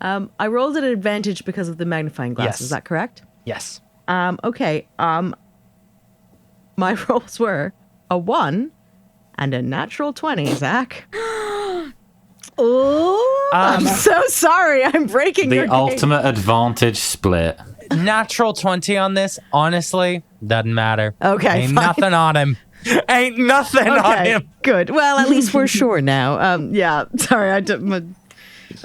I rolled at an advantage because of the magnifying glass. Yes. Is that correct? Yes. Okay. My rolls were a 1 and a natural 20, Zach. Oh, I'm so sorry. I'm breaking your The game. ultimate advantage split. Natural 20 on this, honestly, doesn't matter. Okay, Ain't fine. nothing on him. Ain't nothing on him. Good. Well, at least we're sure now. Yeah. Sorry, I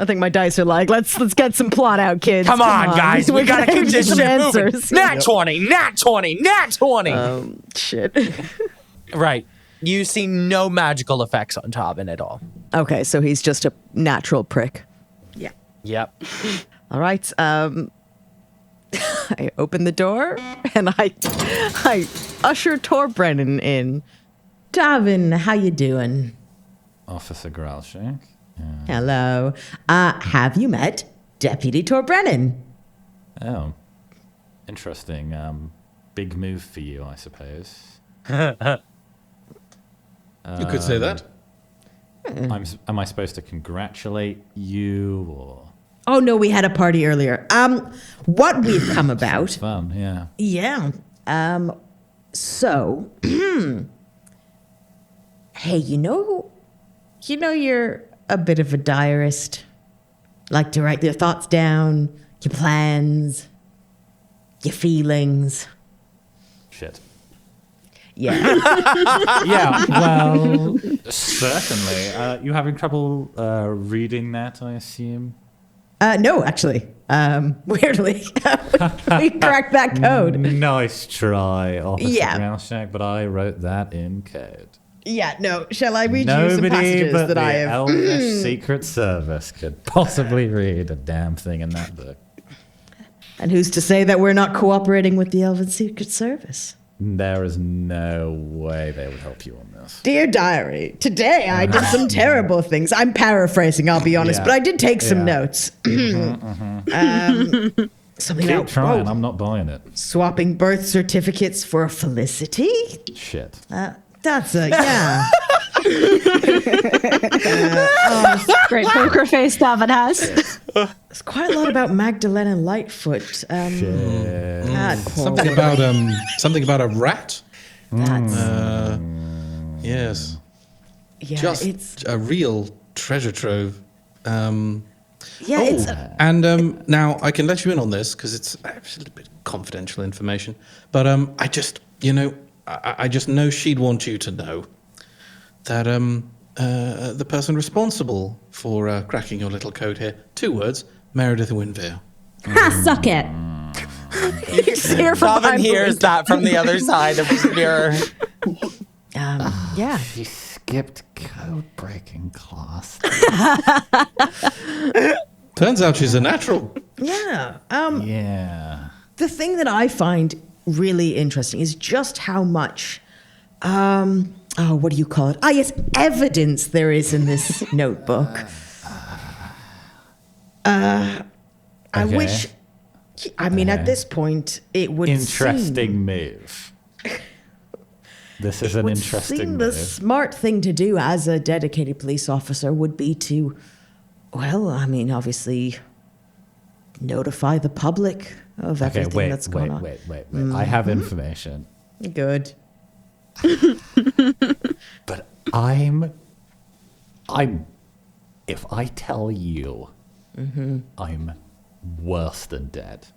think my dice are let's get some plot out, kids. Come on, guys. We gotta keep this some shit moving. answers. Nat 20, nat 20, nat 20. Shit. Right. You see no magical effects on Tobin at all. Okay, so he's just a natural prick. Yeah. Yep. All right. I open the door and I usher Torbrennan in. Davin, how you doing? Officer Growlshack. Hello. Have you met Deputy Torbrennan? Oh, interesting. Big move for you, I suppose. You could say that. Am I supposed to congratulate you or? Oh no, we had a party earlier. What we've come about? Fun, yeah. Yeah. So, hey, you know, you're a bit of a diarist. Like to write your thoughts down, your plans, your feelings. Shit. Yeah. Yeah. Well, certainly. You having trouble reading that? I assume. No, actually. Weirdly, we cracked that code. Nice try, Officer Yeah. Growlshack, but I wrote that in code. Yeah, no. Shall I read you some Nobody passages but that the I have? Elvish Secret Service could possibly read a damn thing in that book. And who's to say that we're not cooperating with the Elven Secret Service? There is no way they would help you on this. Dear Diary, today I did some terrible things. I'm paraphrasing, I'll be honest, Yeah. but I did take some Yeah. notes. Something Keep about trying, I'm not buying it. swapping birth certificates for Felicity. Shit. That's a yeah. Great poker face Davin has. There's quite a lot about Magdalena Lightfoot. Shit. God, Something about a rat. That's, Yes. Yeah, just it's a real treasure trove. it's And now I can let you in on this because it's actually a bit confidential information. But I just, I just know she'd want you to know that the person responsible for cracking your little code here, 2 words, Maerydyth Winvale. ha, suck it. Robin hears that from the other side of the mirror. Yeah. She skipped code breaking class. Turns out she's a natural. Yeah. Yeah. The thing that I find really interesting is just how much, what do you call it? Yes, evidence there is in this notebook. I Okay. wish, at this point, it would Interesting seem, move. This is an would interesting seem move. the smart thing to do as a dedicated police officer would be to, obviously notify the public of Okay, everything that's going on. wait. I have information. Good. But if I tell you, I'm worse than dead.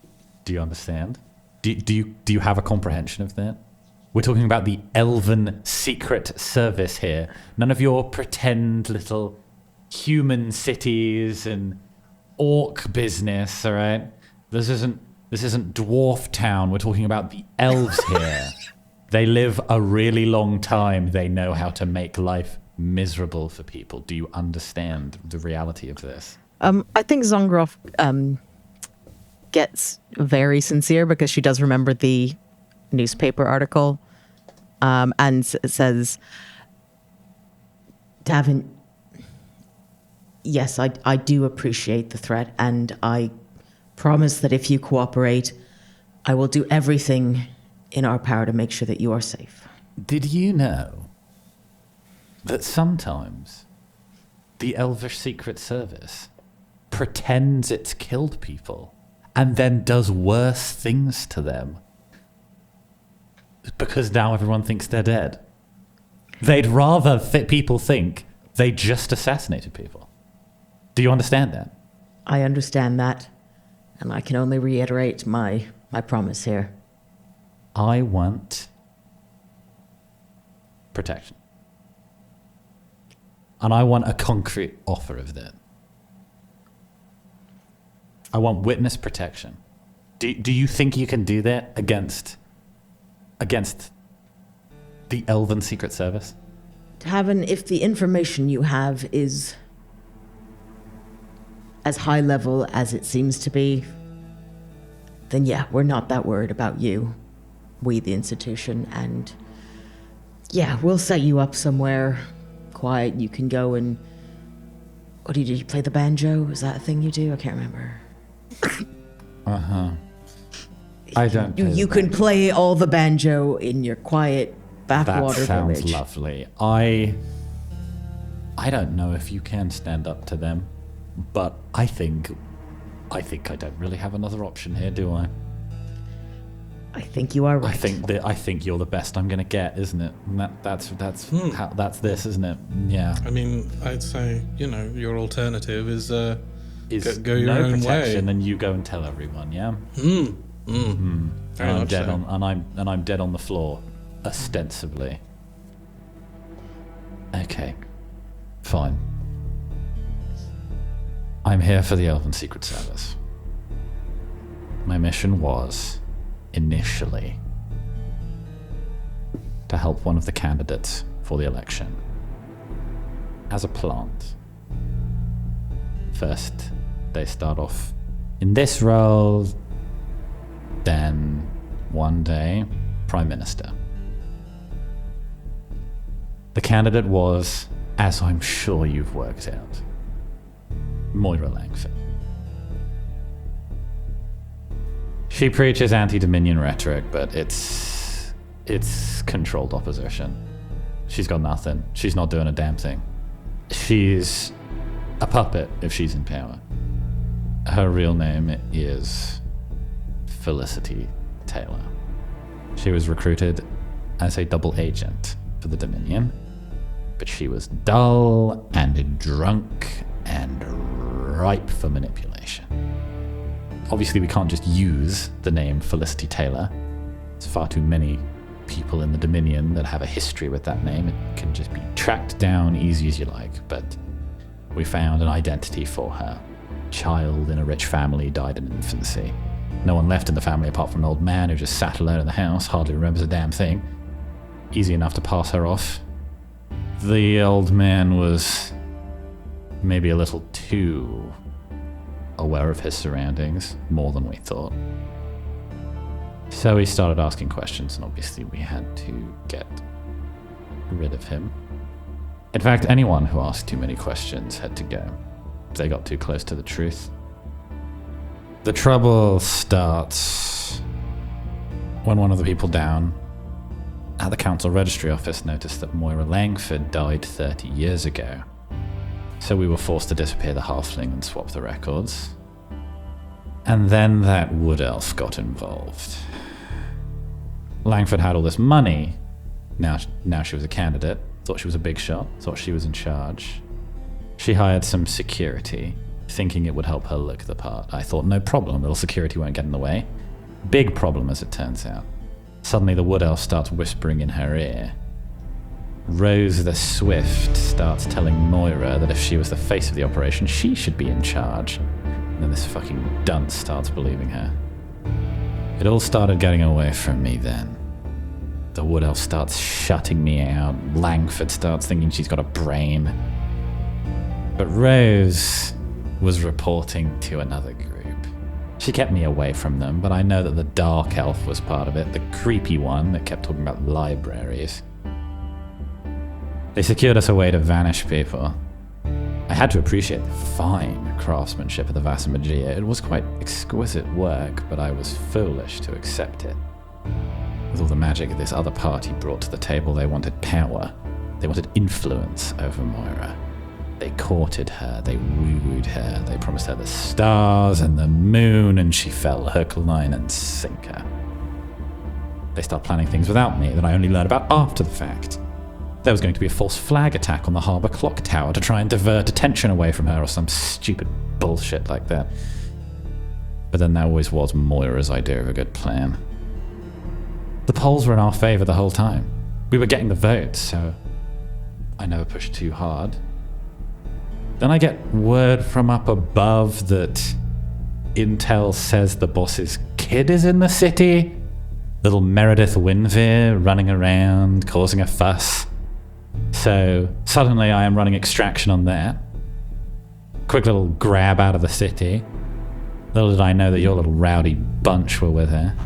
Do you understand? Do you have a comprehension of that? We're talking about the Elven Secret Service here. None of your pretend little human cities and orc business, all right? This isn't Dwarf Town. We're talking about the elves here. They live a really long time. They know how to make life miserable for people. Do you understand the reality of this? I think Zongroff gets very sincere because she does remember the newspaper article and says, Davin, yes, I do appreciate the threat, and I promise that if you cooperate, I will do everything in our power to make sure that you are safe. Did you know that sometimes the Elvish Secret Service pretends it's killed people and then does worse things to them because now everyone thinks they're dead? They'd rather people think they just assassinated people. Do you understand that? I understand that, and I can only reiterate my promise here. I want protection. And I want a concrete offer of that. I want witness protection. Do you think you can do that against the Elven Secret Service? Tavin, if the information you have is as high level as it seems to be, then yeah, we're not that worried about you, we the institution, and yeah, we'll set you up somewhere quiet. You can go and, what do? You play the banjo? Is that a thing you do? I can't remember. I don't. You can play all the banjo in your quiet That backwater sounds village. lovely. I don't know if you can stand up to them, but I think I don't really have another option here, do I? I think you are right. I think you're the best I'm gonna get, isn't it? And that's this, isn't it? Yeah. I mean, I'd say, your alternative is Is go your no own protection, way. and you go and tell everyone, yeah. Very And I'm much dead so. I'm dead on the floor, ostensibly. Okay, fine. I'm here for the Elven Secret Service. My mission was, initially, to help one of the candidates for the election. As a plant. First, they start off in this role, then one day, Prime Minister. The candidate was, as I'm sure you've worked out, Moira Langford. She preaches anti-Dominion rhetoric, but it's controlled opposition. She's got nothing. She's not doing a damn thing. She's a puppet if she's in power. Her real name is Felicity Taylor. She was recruited as a double agent for the Dominion, but she was dull and drunk and ripe for manipulation. Obviously, we can't just use the name Felicity Taylor. There's far too many people in the Dominion that have a history with that name. It can just be tracked down easy as you like, but we found an identity for her. Child in a rich family, died in infancy. No one left in the family apart from an old man who just sat alone in the house, hardly remembers a damn thing. Easy enough to pass her off. The old man was maybe a little too aware of his surroundings, more than we thought. So he started asking questions, and obviously we had to get rid of him. In fact, anyone who asked too many questions had to go. They got too close to the truth. The trouble starts when one of the people down at the council registry office noticed that Moira Langford died 30 years ago. So we were forced to disappear the halfling and swap the records. And then that wood elf got involved. Langford had all this money. Now she was a candidate. Thought she was a big shot. Thought she was in charge. She hired some security, thinking it would help her look the part. I thought, no problem, little security won't get in the way. Big problem, as it turns out. Suddenly the wood elf starts whispering in her ear. Rose the Swift starts telling Moira that if she was the face of the operation, she should be in charge. And then this fucking dunce starts believing her. It all started getting away from me then. The wood elf starts shutting me out. Langford starts thinking she's got a brain. But Rose was reporting to another group. She kept me away from them, but I know that the dark elf was part of it, the creepy one that kept talking about libraries. They secured us a way to vanish people. I had to appreciate the fine craftsmanship of the Vasa Magia. It was quite exquisite work, but I was foolish to accept it. With all the magic this other party brought to the table, they wanted power. They wanted influence over Moira. They courted her, they wooed her, they promised her the stars and the moon, and she fell hook, line, and sinker. They start planning things without me that I only learned about after the fact. There was going to be a false flag attack on the harbour clock tower to try and divert attention away from her or some stupid bullshit like that. But then there always was Moira's idea of a good plan. The polls were in our favour the whole time. We were getting the votes, so I never pushed too hard. Then I get word from up above that intel says the boss's kid is in the city. Little Maerydyth Winveer running around, causing a fuss. So suddenly I am running extraction on that. Quick little grab out of the city. Little did I know that your little rowdy bunch were with her.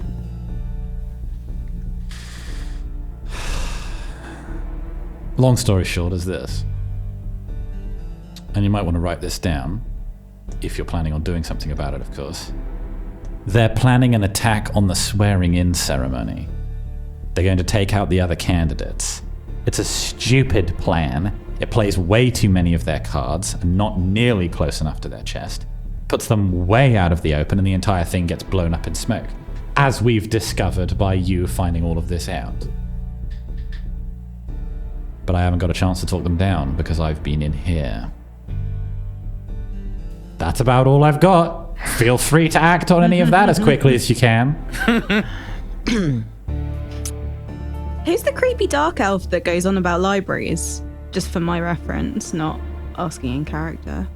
Long story short is this. And you might want to write this down, if you're planning on doing something about it, of course. They're planning an attack on the swearing-in ceremony. They're going to take out the other candidates. It's a stupid plan. It plays way too many of their cards, and not nearly close enough to their chest. Puts them way out of the open, and the entire thing gets blown up in smoke. As we've discovered by you finding all of this out. But I haven't got a chance to talk them down, because I've been in here. That's about all I've got. Feel free to act on any of that as quickly as you can. Who's the creepy dark elf that goes on about libraries? Just for my reference, not asking in character.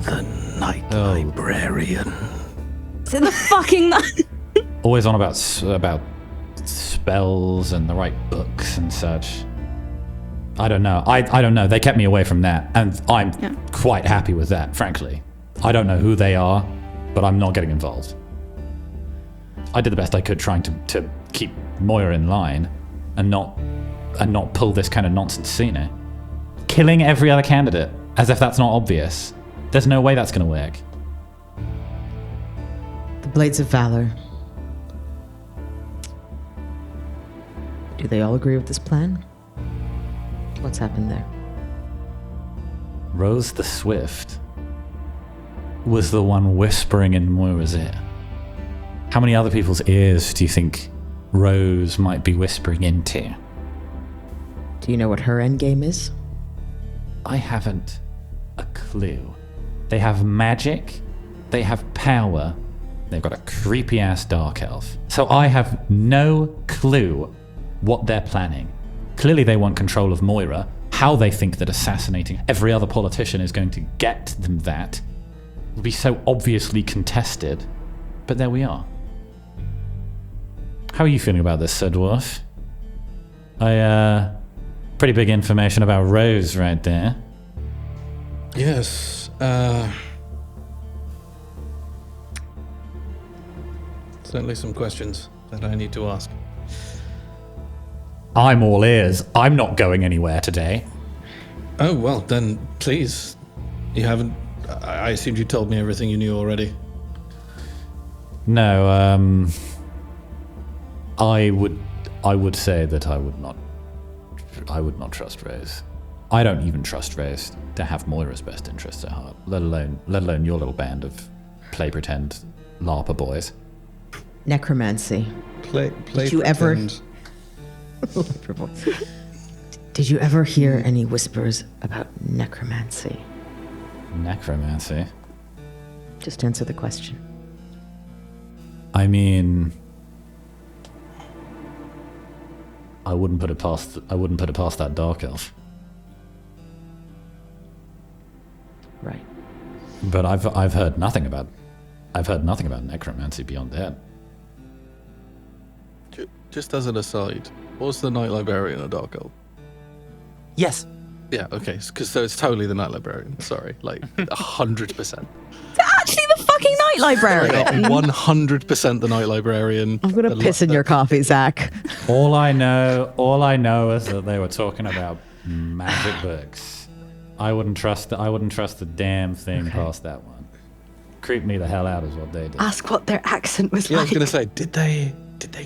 The Night Librarian. Is it the fucking Always on about spells and the right books and such. I don't know. I don't know. They kept me away from that, and I'm quite happy with that, frankly. I don't know who they are, but I'm not getting involved. I did the best I could trying to keep Moira in line and not pull this kind of nonsense scene. Killing every other candidate, as if that's not obvious. There's no way that's going to work. The Blades of Valor. Do they all agree with this plan? What's happened there? Rose the Swift was the one whispering in Moira's ear. How many other people's ears do you think Rose might be whispering into? Do you know what her endgame is? I haven't a clue. They have magic, they have power, they've got a creepy-ass dark elf. So I have no clue what they're planning. Clearly they want control of Moira. How they think that assassinating every other politician is going to get them that will be so obviously contested. But there we are. How are you feeling about this, Sir Dwarf? Pretty big information about Rose right there. Yes, certainly some questions that I need to ask. I'm all ears. I'm not going anywhere today. Oh, well, then, please. You haven't... I assumed you told me everything you knew already. No, I would say that I would not trust Rose. I don't even trust Rose to have Moira's best interests at heart, let alone your little band of play pretend LARPer boys. Necromancy. Play Did you ever... Did you ever hear any whispers about necromancy? Necromancy? Just answer the question. I mean, I wouldn't put it past that dark elf. Right. But I've heard nothing about necromancy beyond that. Just as an aside, was the Night Librarian a dark elf? Yes. Yeah, okay, so it's totally the Night Librarian. Sorry, like 100%. Actually, the fucking night librarian. 100% the Night Librarian. I'm gonna piss in your coffee, Zach. All I know is that they were talking about magic books. I wouldn't trust the damn thing past that one. Creep me the hell out is what they did. Ask what their accent was Yeah, I like. was gonna say, did they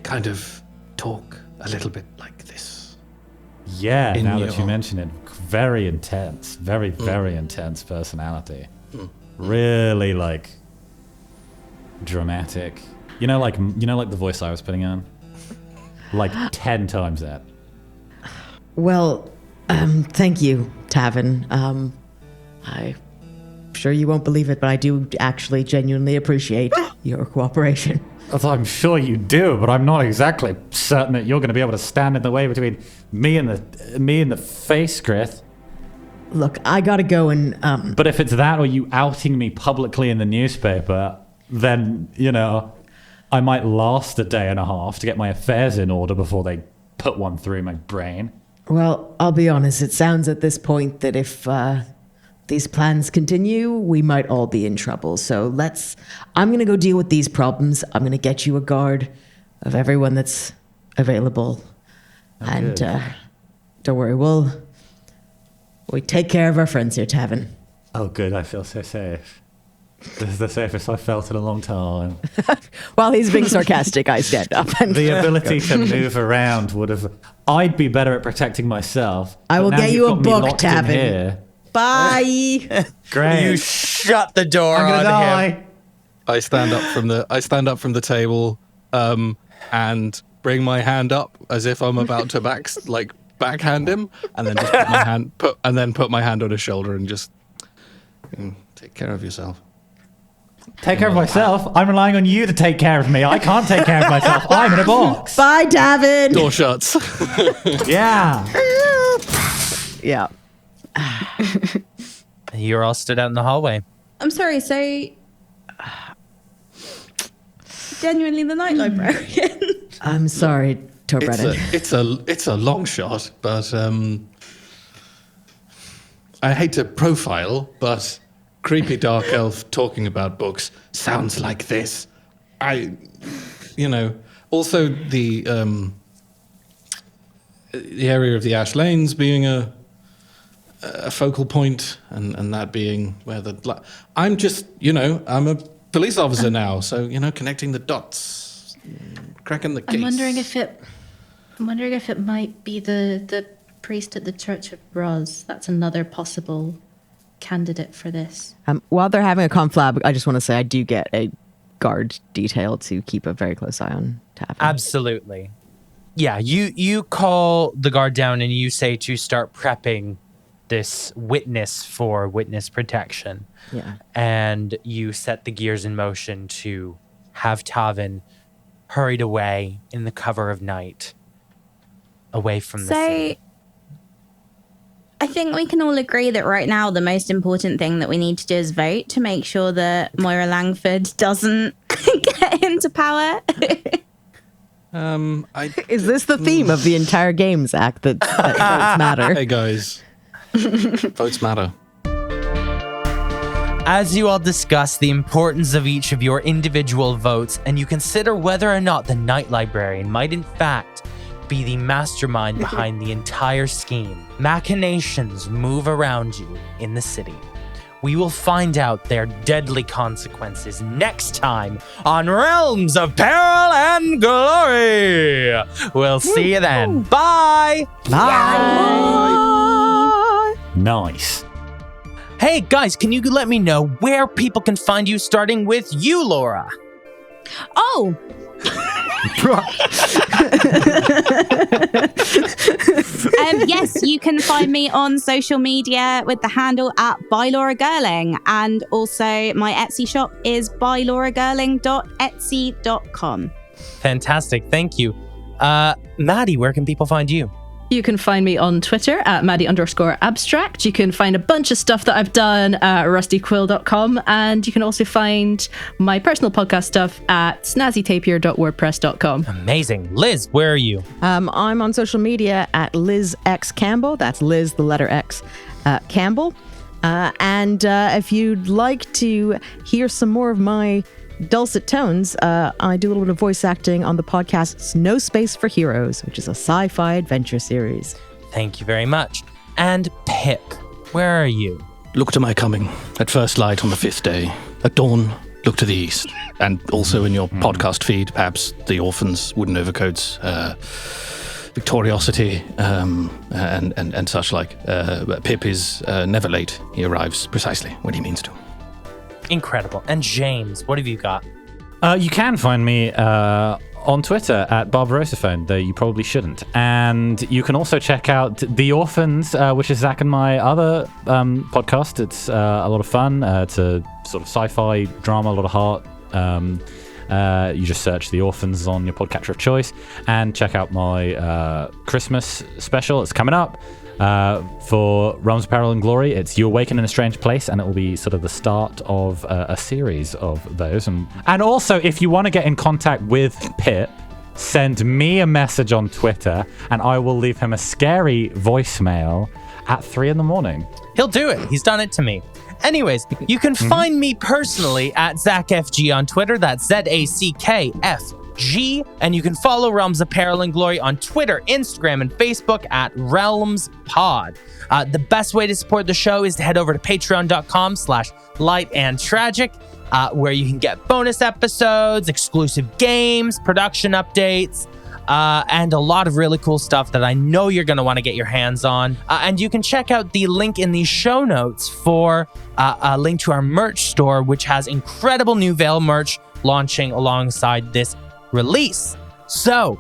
kind of talk a little bit like this? Yeah, In now that your- you mention it, very intense, very intense personality. Really like dramatic. You know, like the voice I was putting on, like 10 times that. Well, thank you, Tavin. I'm sure you won't believe it, but I do actually genuinely appreciate your cooperation. I'm sure you do, but I'm not exactly certain that you're going to be able to stand in the way between me and the face, Grith. Look, I gotta go and, But if it's that or you outing me publicly in the newspaper, then, I might last a day and a half to get my affairs in order before they put one through my brain. Well, I'll be honest, it sounds at this point that if these plans continue, we might all be in trouble. So I'm gonna go deal with these problems. I'm gonna get you a guard of everyone that's available. And don't worry, we take care of our friends here, Tavin. Oh, good. I feel so safe. This is the safest I've felt in a long time. While he's being sarcastic, I stand up. And The ability to move around would have... I'd be better at protecting myself. I will but now get you you've a got me book, locked in Tavin. here. Bye. Great. You shut the door I'm on gonna die. him. I stand up from the table, and bring my hand up as if I'm about to backhand him, and then just put my hand on his shoulder and just take care of yourself. Take care of myself? I'm relying on you to take care of me. I can't take care of myself. I'm in a box. Bye, Tavin. Door shuts. Yeah. yeah. You're all stood out in the hallway. I'm sorry, so genuinely the night librarian. I'm sorry, Torbrennan. It's a long shot, but I hate to profile, but creepy dark elf talking about books sounds like this. Also the area of the Ash Lanes being a focal point, and that being where I'm just, I'm a police officer now, so connecting the dots, cracking the case. I'm wondering if it might be the priest at the Church of Roz. That's another possible candidate for this. While they're having a conflab, I just want to say I do get a guard detail to keep a very close eye on Tavin. Absolutely. Yeah, you call the guard down and you say to start prepping this witness for witness protection. Yeah. And you set the gears in motion to have Tavin hurried away in the cover of night, away from the city. I think we can all agree that right now the most important thing that we need to do is vote to make sure that Moira Langford doesn't get into power. Is this the theme of the entire game, Zach? That votes matter. Hey guys, votes matter. As you all discuss the importance of each of your individual votes, and you consider whether or not the Night Librarian might in fact be the mastermind behind the entire scheme, machinations move around you in the city. We will find out their deadly consequences next time on Realms of Peril and Glory. We'll see you then. Bye. Bye. Nice. Hey guys, can you let me know where people can find you, starting with you, Laura? Oh! Yes, you can find me on social media with the handle at @bylauragirling, and also my Etsy shop is bylauragirling.etsy.com. Fantastic, thank you. Maddy, where can people find you? You can find me on Twitter at Maddy_abstract. You can find a bunch of stuff that I've done at rustyquill.com, and you can also find my personal podcast stuff at snazzytapier.wordpress.com. Amazing. Liz, where are you? I'm on social media at Liz X Campbell. That's Liz, the letter X, Campbell. And if you'd like to hear some more of my dulcet tones, I do a little bit of voice acting on the podcast No Space for Heroes, which is a sci-fi adventure series. Thank you very much. And Pip, where are you? Look to my coming at first light on the 5th day. At dawn, look to the east. And also in your podcast feed, perhaps the Orphans, Wooden Overcoats, Victoriosity, and such like. Pip is never late. He arrives precisely when he means to. Incredible. And James, what have you got? You can find me on Twitter at Barbarosaphone, though you probably shouldn't. And you can also check out The Orphans, which is Zach and my other podcast. It's a lot of fun. It's a sort of sci-fi drama, a lot of heart. You just search The Orphans on your podcatcher of choice, and check out my Christmas special. It's coming up. For Realms of Peril and Glory, it's You Awaken in a Strange Place, and it will be sort of the start of a series of those. And also, if you want to get in contact with Pip, send me a message on Twitter, and I will leave him a scary voicemail at 3 a.m. He'll do it. He's done it to me. Anyways, you can find me personally at ZachFG on Twitter. That's ZACKFG. And you can follow Realms of Peril and Glory on Twitter, Instagram, and Facebook at RealmsPod. The best way to support the show is to head over to patreon.com/lightandtragic, where you can get bonus episodes, exclusive games, production updates, and a lot of really cool stuff that I know you're going to want to get your hands on. And you can check out the link in the show notes for a link to our merch store, which has incredible new Vael merch launching alongside this release. So,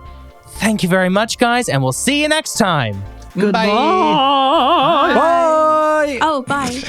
thank you very much, guys, and we'll see you next time. Goodbye. Bye. Oh, bye.